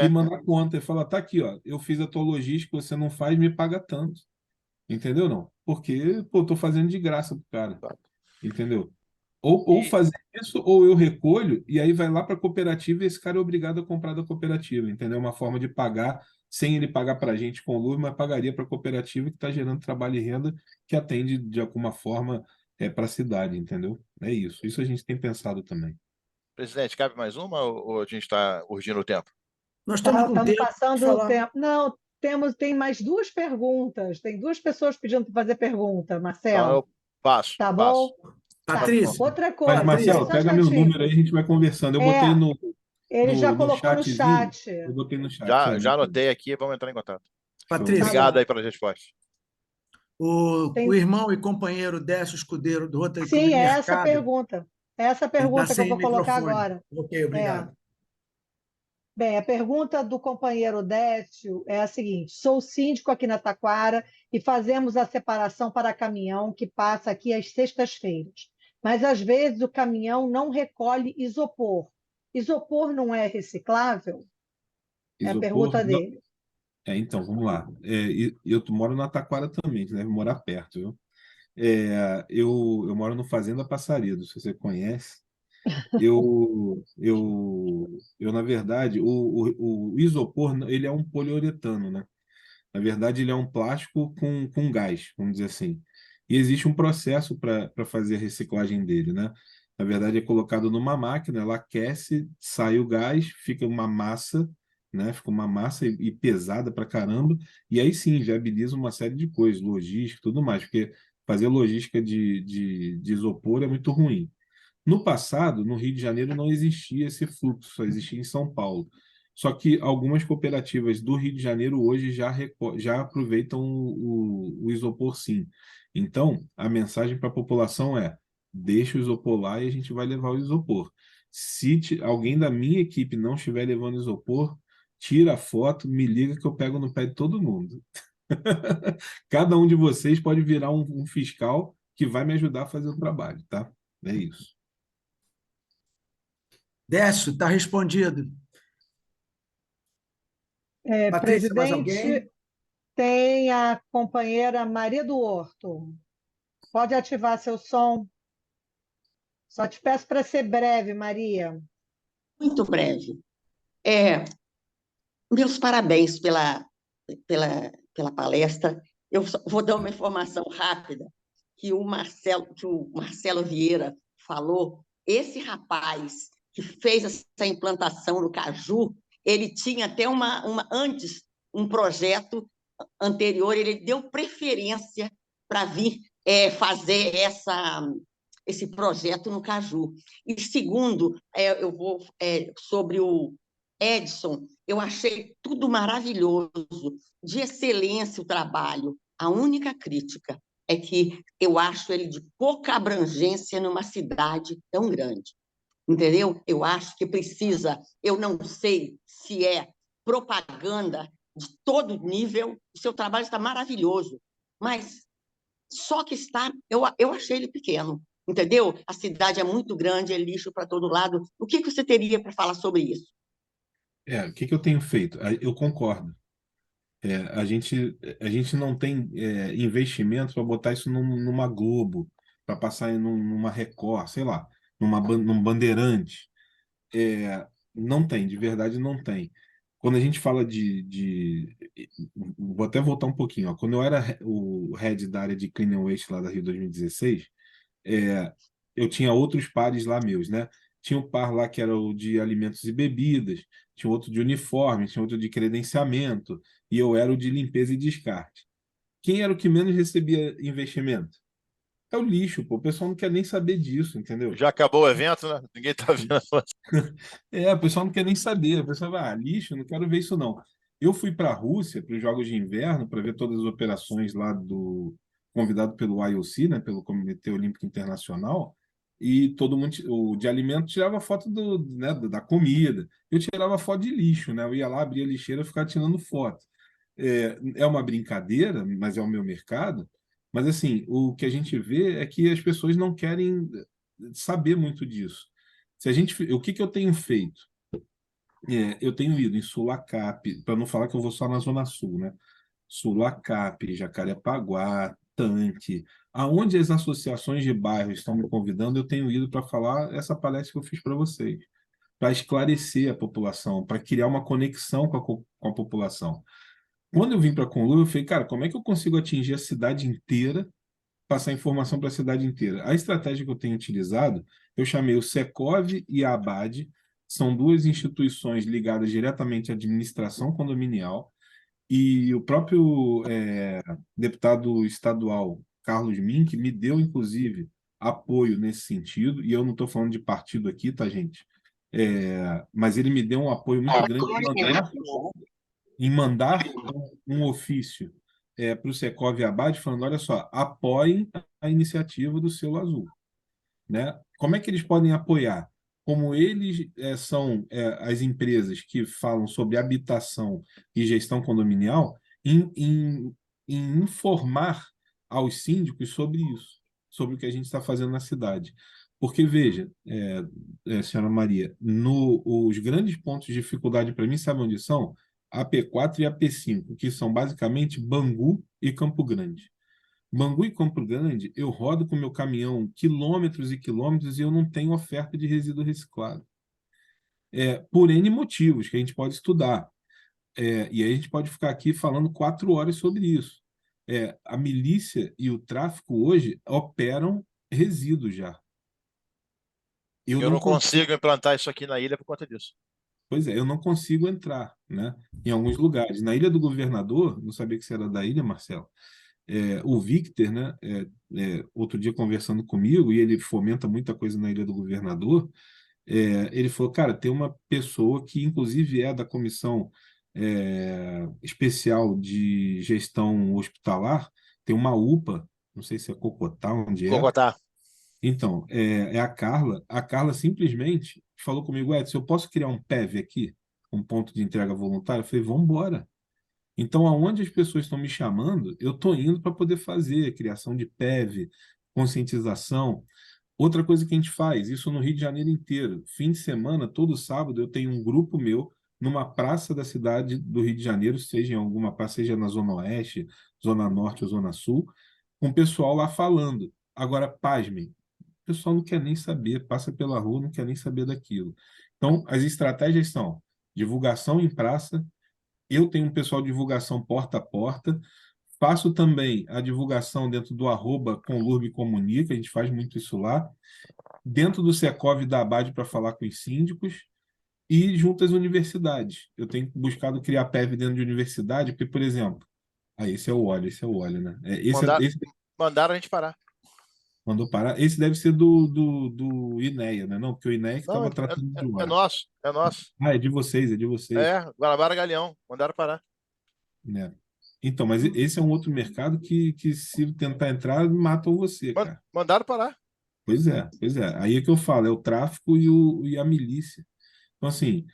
Speaker 6: e mandar conta, e falar, tá aqui, ó, eu fiz a tua logística, você não faz, me paga tanto. Entendeu, não? Porque, pô, eu tô fazendo de graça pro cara. Entendeu? Ou fazer isso, ou eu recolho, e aí vai lá para a cooperativa e esse cara é obrigado a comprar da cooperativa, entendeu? Uma forma de pagar, sem ele pagar para a gente com lucro, mas pagaria para a cooperativa que está gerando trabalho e renda que atende de alguma forma para a cidade, entendeu? É isso. Isso a gente tem pensado também.
Speaker 9: Presidente, cabe mais uma ou a gente está urgindo o tempo?
Speaker 1: Nós estamos com
Speaker 2: Estamos
Speaker 1: tempo de
Speaker 2: passando o
Speaker 1: falar.
Speaker 2: tempo. Não, tem mais duas perguntas. Tem duas pessoas pedindo para fazer pergunta,
Speaker 9: Então
Speaker 2: Marcelo.
Speaker 9: eu passo.
Speaker 2: Tá
Speaker 9: passo.
Speaker 2: bom?
Speaker 1: Patrícia,
Speaker 2: Outra
Speaker 6: Mas,
Speaker 2: coisa,
Speaker 6: Marcelo,
Speaker 2: só um
Speaker 6: pega meu
Speaker 2: instantinho.
Speaker 6: número aí, a gente vai conversando. Eu botei
Speaker 2: Ele já
Speaker 6: no
Speaker 2: colocou no
Speaker 6: chatzinho.
Speaker 2: chat.
Speaker 6: Eu botei no chat.
Speaker 9: Já anotei aqui, vamos entrar em contato.
Speaker 1: Patrícia,
Speaker 9: Obrigado aí pela resposta.
Speaker 1: o irmão e companheiro Décio Escudeiro do Rotary Clube
Speaker 2: Sim, é essa a
Speaker 1: Mercado,
Speaker 2: pergunta. É essa a
Speaker 1: ele está
Speaker 2: pergunta que eu
Speaker 1: sem
Speaker 2: vou colocar
Speaker 1: microfone.
Speaker 2: agora.
Speaker 1: Ok, obrigado.
Speaker 2: Bem, a pergunta do companheiro Décio é a seguinte: sou síndico aqui na Taquara e fazemos a separação para caminhão que passa aqui às sextas-feiras. Mas às vezes o caminhão não recolhe isopor. Isopor não é reciclável? É a
Speaker 6: Isopor?
Speaker 2: pergunta
Speaker 6: Não.
Speaker 2: dele.
Speaker 6: Então, vamos lá. Eu moro na Taquara também, deve morar perto, viu? Eu moro no Fazenda Passarido, se você conhece. Na verdade, o isopor, ele é um poliuretano, né? Na verdade, ele é um plástico com gás, vamos dizer assim. E existe um processo para fazer a reciclagem dele, né? Na verdade, é colocado numa máquina, ela aquece, sai o gás, fica uma massa, né? Fica uma massa e pesada para caramba. E aí sim, viabiliza uma série de coisas, logística e tudo mais, porque fazer logística de isopor é muito ruim. No passado, no Rio de Janeiro, não existia esse fluxo, só existia em São Paulo. Só que algumas cooperativas do Rio de Janeiro hoje já aproveitam o isopor, sim. Então, a mensagem para a população é: deixa o isopor lá e a gente vai levar o isopor. Se alguém da minha equipe não estiver levando isopor, tira a foto, me liga que eu pego no pé de todo mundo. Cada um de vocês pode virar um fiscal que vai me ajudar a fazer o trabalho, tá? É isso.
Speaker 1: Décio, está respondido. Patrícia, mais
Speaker 2: Presidente,
Speaker 1: alguém?
Speaker 2: tem a companheira Maria do Horto. Pode ativar seu som. Só te peço para ser breve, Maria.
Speaker 10: Muito breve. Meus parabéns pela palestra. Eu vou dar uma informação rápida que o Marcelo Vieira falou. Esse rapaz que fez essa implantação no Caju, ele tinha até antes um projeto anterior, ele deu preferência para vir fazer esse projeto no Caju. E segundo, eu vou sobre o Edson, eu achei tudo maravilhoso, de excelência o trabalho. A única crítica é que eu acho ele de pouca abrangência numa cidade tão grande. Entendeu? Eu acho que precisa, eu não sei se é propaganda de todo nível, o seu trabalho está maravilhoso, mas só que eu achei ele pequeno, entendeu? A cidade é muito grande, é lixo para todo lado. O que você teria para falar sobre isso?
Speaker 6: O que eu tenho feito? Eu concordo. A gente não tem investimento para botar isso numa Globo, para passar numa Record, sei lá, num Bandeirante. Não tem, de verdade não tem. Quando a gente fala vou até voltar um pouquinho. Ó. Quando eu era o head da área de Clean and Waste lá da Rio 2016, eu tinha outros pares lá meus, né? Tinha um par lá que era o de alimentos e bebidas, tinha outro de uniforme, tinha outro de credenciamento, e eu era o de limpeza e descarte. Quem era o que menos recebia investimento? É o lixo, pô. O pessoal não quer nem saber disso, entendeu?
Speaker 9: Já acabou o evento, né? Ninguém tá vendo.
Speaker 6: O pessoal não quer nem saber. O pessoal vai, lixo, não quero ver isso não. Eu fui para a Rússia, para os Jogos de Inverno, para ver todas as operações lá convidado pelo IOC, né, pelo Comitê Olímpico Internacional, e todo mundo, o de alimento tirava foto né, da comida. Eu tirava foto de lixo, né? Eu ia lá, abria a lixeira e ficava tirando foto. É uma brincadeira, mas é o meu mercado. Mas assim, o que a gente vê é que as pessoas não querem saber muito disso. O que eu tenho feito? Eu tenho ido em Sulacap, para não falar que eu vou só na Zona Sul, né? Sulacap, Jacarepaguá, Tanque, aonde as associações de bairros estão me convidando, eu tenho ido para falar essa palestra que eu fiz para vocês, para esclarecer a população, para criar uma conexão com a população. Quando eu vim para Conlu, eu falei, cara, como é que eu consigo atingir a cidade inteira, passar informação para a cidade inteira? A estratégia que eu tenho utilizado, eu chamei o Secov e a Abad, são duas instituições ligadas diretamente à administração condominial, e o próprio deputado estadual, Carlos Mink, me deu, inclusive, apoio nesse sentido, e eu não estou falando de partido aqui, tá, gente? Mas ele me deu um apoio muito grande em mandar um ofício para o Secov e Abad, falando, olha só, apoiem a iniciativa do Selo Azul. Né? Como é que eles podem apoiar? Como eles são as empresas que falam sobre habitação e gestão condominial, em informar aos síndicos sobre isso, sobre o que a gente está fazendo na cidade. Porque, veja, senhora Maria, os grandes pontos de dificuldade para mim, sabe onde são? A P4 e a P5, que são basicamente Bangu e Campo Grande. Bangu e Campo Grande, eu rodo com meu caminhão quilômetros e quilômetros e eu não tenho oferta de resíduo reciclado. Por N motivos que a gente pode estudar. E aí a gente pode ficar aqui falando 4 horas sobre isso. A milícia e o tráfico hoje operam resíduos já.
Speaker 9: Eu não consigo implantar isso aqui na ilha por conta disso.
Speaker 6: Pois é, eu não consigo entrar, né, em alguns lugares. Na Ilha do Governador, não sabia que você era da ilha, Marcelo, o Victor, né, outro dia conversando comigo, e ele fomenta muita coisa na Ilha do Governador, ele falou, cara, tem uma pessoa que, inclusive, é da comissão especial de gestão hospitalar, tem uma UPA, não sei se é Cocotá, onde é.
Speaker 9: Cocotá.
Speaker 6: Então, é a Carla. A Carla simplesmente falou comigo, Edson, eu posso criar um PEV aqui, um ponto de entrega voluntária? Eu falei, vamos embora. Então, aonde as pessoas estão me chamando, eu estou indo para poder fazer criação de PEV, conscientização. Outra coisa que a gente faz, isso no Rio de Janeiro inteiro. Fim de semana, todo sábado, eu tenho um grupo meu numa praça da cidade do Rio de Janeiro, seja em alguma praça, seja na Zona Oeste, Zona Norte ou Zona Sul, com o pessoal lá falando. Agora, pasmem, o pessoal não quer nem saber, passa pela rua, não quer nem saber daquilo. Então, as estratégias são divulgação em praça. Eu tenho um pessoal de divulgação porta a porta. Faço também a divulgação dentro do @Conlurb-Comunica, a gente faz muito isso lá. Dentro do Secov e da Abad para falar com os síndicos. E junto às universidades. Eu tenho buscado criar PEV dentro de universidade, porque, por exemplo, esse é o óleo, né?
Speaker 9: Mandaram a gente parar.
Speaker 6: Mandou parar. Esse deve ser do INEA, né? Não, porque o INEA que estava tratando do
Speaker 9: É
Speaker 6: óleo.
Speaker 9: nosso, é nosso.
Speaker 6: É de vocês, é de vocês.
Speaker 9: Guanabara Galeão, mandaram parar.
Speaker 6: Então, mas esse é um outro mercado que se tentar entrar, matam você, cara.
Speaker 9: Mandaram parar.
Speaker 6: Pois é. Aí é que eu falo, é o tráfico e a milícia. Então, assim,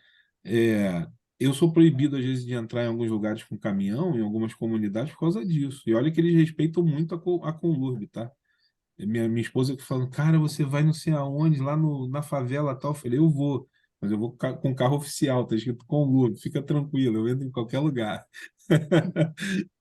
Speaker 6: eu sou proibido, às vezes, de entrar em alguns lugares com caminhão, em algumas comunidades, por causa disso. E olha que eles respeitam muito a Conlurb, tá? Minha esposa que falando, cara, você vai não sei aonde, lá na favela tal. Eu falei, eu vou, mas eu vou com carro oficial, tá escrito Conlurb, fica tranquilo, eu entro em qualquer lugar.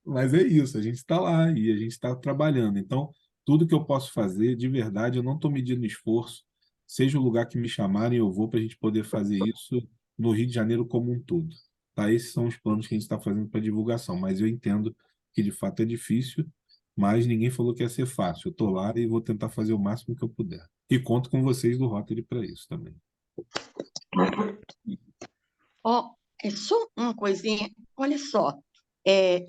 Speaker 6: Mas é isso, a gente está lá e a gente está trabalhando. Então, tudo que eu posso fazer, de verdade, eu não estou medindo esforço. Seja o lugar que me chamarem, eu vou para a gente poder fazer isso no Rio de Janeiro como um todo. Tá? Esses são os planos que a gente está fazendo para divulgação, mas eu entendo que de fato é difícil, mas ninguém falou que ia ser fácil. Eu estou lá e vou tentar fazer o máximo que eu puder. E conto com vocês do Rotary para isso também.
Speaker 10: Ó, é só uma coisinha, olha só,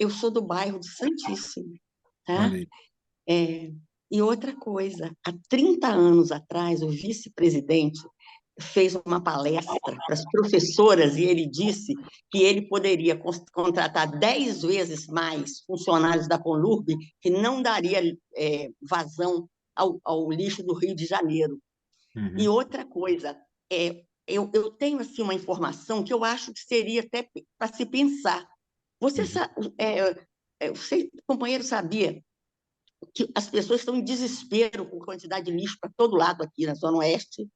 Speaker 10: eu sou do bairro do Santíssimo, tá?
Speaker 6: Olha aí.
Speaker 10: E outra coisa, há 30 anos atrás, o vice-presidente fez uma palestra para as professoras e ele disse que ele poderia contratar 10 vezes mais funcionários da Conlurb, que não daria vazão ao lixo do Rio de Janeiro.
Speaker 6: Uhum.
Speaker 10: E outra coisa, eu tenho assim, uma informação que eu acho que seria até para se pensar. Você, você, companheiro, sabia que as pessoas estão em desespero com quantidade de lixo para todo lado aqui na Zona Oeste,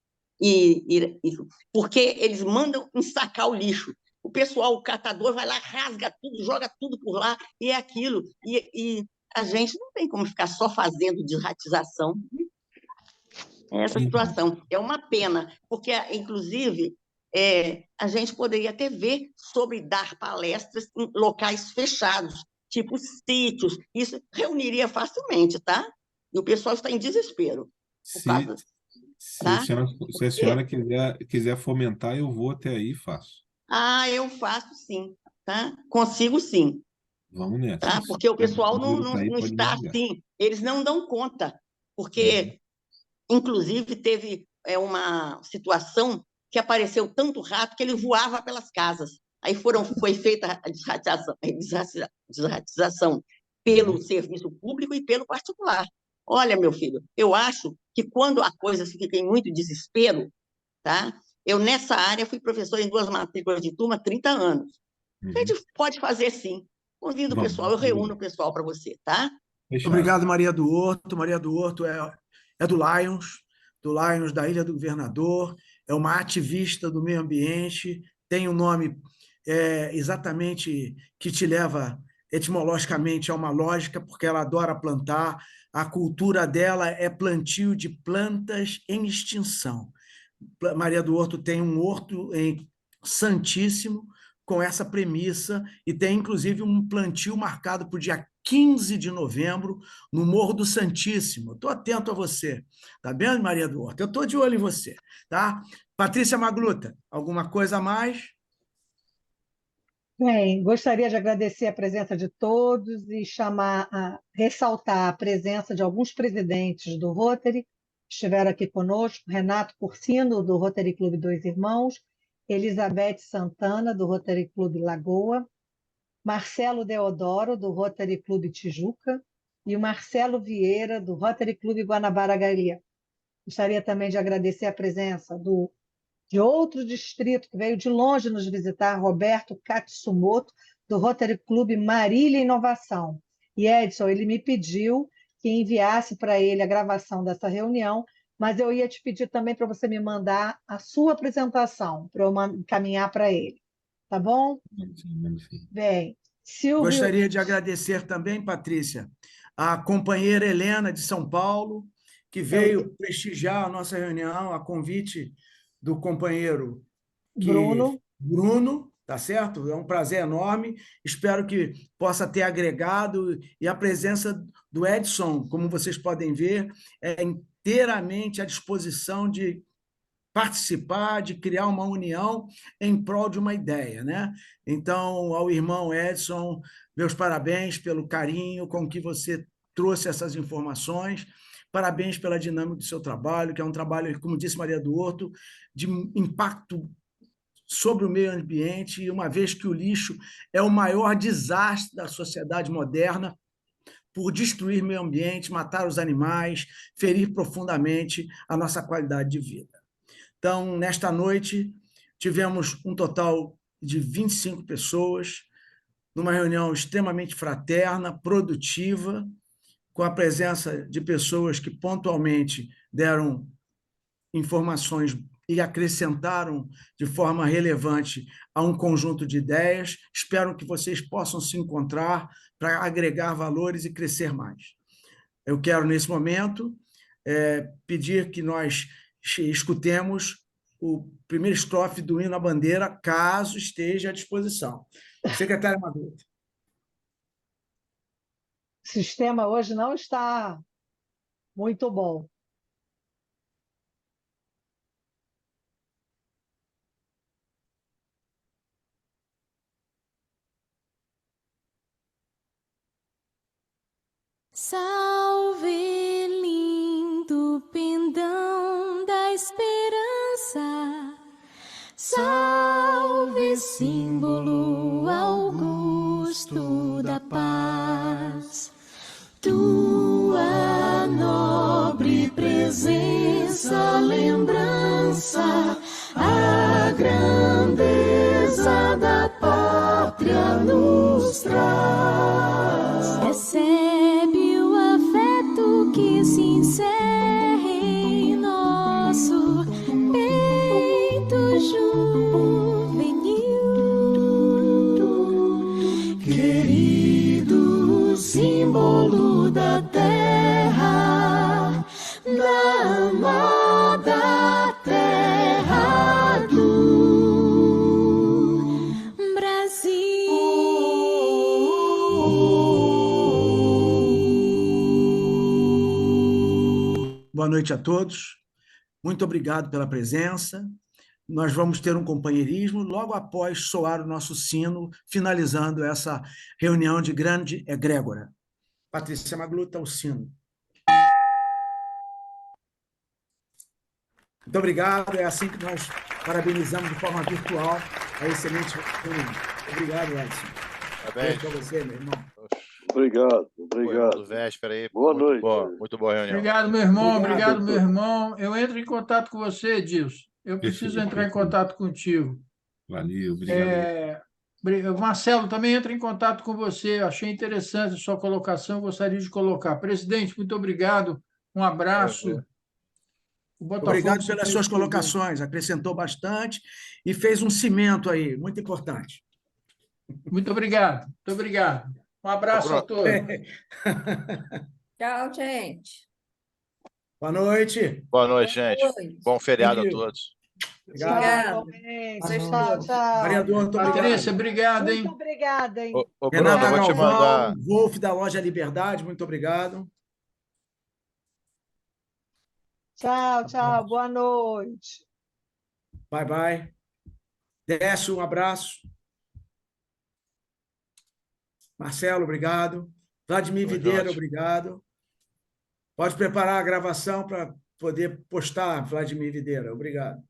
Speaker 10: porque eles mandam ensacar o lixo. O pessoal, o catador, vai lá, rasga tudo, joga tudo por lá, e é aquilo. E a gente não tem como ficar só fazendo desratização. Essa situação. É uma pena, porque, inclusive, a gente poderia até ver sobre dar palestras em locais fechados, tipo sítios. Isso reuniria facilmente, tá? E o pessoal está em desespero.
Speaker 6: Se
Speaker 10: Tá?
Speaker 6: a senhora quiser fomentar, eu vou até aí e faço.
Speaker 10: Ah, eu faço sim, tá? Consigo sim.
Speaker 6: Vamos nessa.
Speaker 10: Tá? Porque o pessoal não
Speaker 6: Pode
Speaker 10: está assim, eles não dão conta, porque, inclusive, teve uma situação que apareceu tanto rato que ele voava pelas casas. Aí foi feita a desratização pelo serviço público e pelo particular. Olha, meu filho, eu acho que quando a coisa fica em muito desespero, tá? Eu, nessa área, fui professor em 2 matrículas de turma há 30 anos. A gente pode fazer, sim. Convido o pessoal, eu reúno o pessoal para você, tá?
Speaker 1: Obrigado, Maria do Horto. Maria do Horto é do Lions da Ilha do Governador, é uma ativista do meio ambiente, tem um nome exatamente que te leva etimologicamente a uma lógica, porque ela adora plantar, a cultura dela é plantio de plantas em extinção. Maria do Horto tem um horto em Santíssimo com essa premissa e tem, inclusive, um plantio marcado para o dia 15 de novembro no Morro do Santíssimo. Estou atento a você, tá bem, Maria do Horto? Eu estou de olho em você, tá? Patrícia Magluta, alguma coisa a mais?
Speaker 2: Bem, gostaria de agradecer a presença de todos e ressaltar a presença de alguns presidentes do Rotary, que estiveram aqui conosco: Renato Cursino, do Rotary Clube Dois Irmãos, Elizabeth Santana, do Rotary Clube Lagoa, Marcelo Deodoro, do Rotary Clube Tijuca, e o Marcelo Vieira, do Rotary Clube Guanabara-Garia. Gostaria também de agradecer a presença de outro distrito que veio de longe nos visitar, Roberto Katsumoto, do Rotary Clube Marília Inovação. E Edson, ele me pediu que enviasse para ele a gravação dessa reunião, mas eu ia te pedir também para você me mandar a sua apresentação, para eu encaminhar para ele. Tá bom? Bem, Silvio...
Speaker 1: Gostaria de agradecer também, Patrícia, a companheira Helena, de São Paulo, que veio prestigiar a nossa reunião a convite do companheiro Bruno, tá certo? É um prazer enorme. Espero que possa ter agregado, e a presença do Edson, como vocês podem ver, é inteiramente à disposição de participar, de criar uma união em prol de uma ideia, né? Então, ao irmão Edson, meus parabéns pelo carinho com que você trouxe essas informações. Parabéns pela dinâmica do seu trabalho, que é um trabalho, como disse Maria do Horto, de impacto sobre o meio ambiente, e uma vez que o lixo é o maior desastre da sociedade moderna, por destruir o meio ambiente, matar os animais, ferir profundamente a nossa qualidade de vida. Então, nesta noite, tivemos um total de 25 pessoas, numa reunião extremamente fraterna, produtiva, com a presença de pessoas que pontualmente deram informações e acrescentaram de forma relevante a um conjunto de ideias. Espero que vocês possam se encontrar para agregar valores e crescer mais. Eu quero, nesse momento, pedir que nós escutemos o primeiro estrofe do hino à bandeira, caso esteja à disposição. Secretária Magluta.
Speaker 2: sistema hoje não está muito bom.
Speaker 11: Salve, lindo pendão da esperança. Salve, símbolo augusto da paz. Tua nobre presença, lembrança, a grandeza da pátria nos traz. Recebe o afeto que se encerra em nosso peito juvenil, querido símbolo da terra, da amada terra do Brasil.
Speaker 1: Boa noite a todos. Muito obrigado pela presença. Nós vamos ter um companheirismo logo após soar o nosso sino, finalizando essa reunião de grande egrégora. Patrícia Magluta, o sino. Muito obrigado. É assim que nós parabenizamos de forma virtual a excelente reunião. Obrigado, Edson.
Speaker 9: Parabéns.
Speaker 1: Beijo para você, meu irmão.
Speaker 12: Obrigado,
Speaker 9: Do
Speaker 12: obrigado.
Speaker 9: Véspera aí.
Speaker 12: Boa
Speaker 9: Muito
Speaker 12: noite.
Speaker 9: muito boa reunião.
Speaker 5: Obrigado, meu irmão.
Speaker 1: Obrigado,
Speaker 5: Obrigado, meu irmão. Eu entro em contato com você, Edilson. Eu preciso
Speaker 6: Perfeito,
Speaker 5: entrar em
Speaker 6: perfeito.
Speaker 5: contato contigo.
Speaker 6: Valeu, obrigado.
Speaker 5: Marcelo, também entra em contato com você. Eu achei interessante a sua colocação, gostaria de colocar. Presidente, muito obrigado. Um abraço. O Botafogo
Speaker 1: Obrigado
Speaker 5: se
Speaker 1: pelas
Speaker 5: fez
Speaker 1: suas
Speaker 5: por bem.
Speaker 1: colocações. Acrescentou bastante e fez um cimento aí, muito importante.
Speaker 5: Muito obrigado. Muito obrigado. Um abraço a todos.
Speaker 13: Tchau, gente.
Speaker 1: Boa noite.
Speaker 9: Boa noite, gente.
Speaker 13: noite.
Speaker 9: Bom feriado a
Speaker 1: Thank you.
Speaker 9: todos.
Speaker 1: Obrigado.
Speaker 2: Tchau, tchau.
Speaker 1: Vereador, muito
Speaker 5: Patrícia,
Speaker 1: obrigado.
Speaker 5: obrigado, hein?
Speaker 2: Muito obrigada, hein?
Speaker 9: Ô, Bruno,
Speaker 1: Renata
Speaker 9: eu vou te
Speaker 1: Galvão,
Speaker 9: mandar.
Speaker 1: Wolf da Loja Liberdade, muito obrigado.
Speaker 2: Tchau, tchau. Boa noite.
Speaker 1: Bye, bye. Décio, um abraço. Marcelo, obrigado. Vladimir
Speaker 9: Tamo
Speaker 1: Videira,
Speaker 9: junto.
Speaker 1: obrigado. Pode preparar a gravação para poder postar, Vladimir Videira. Obrigado.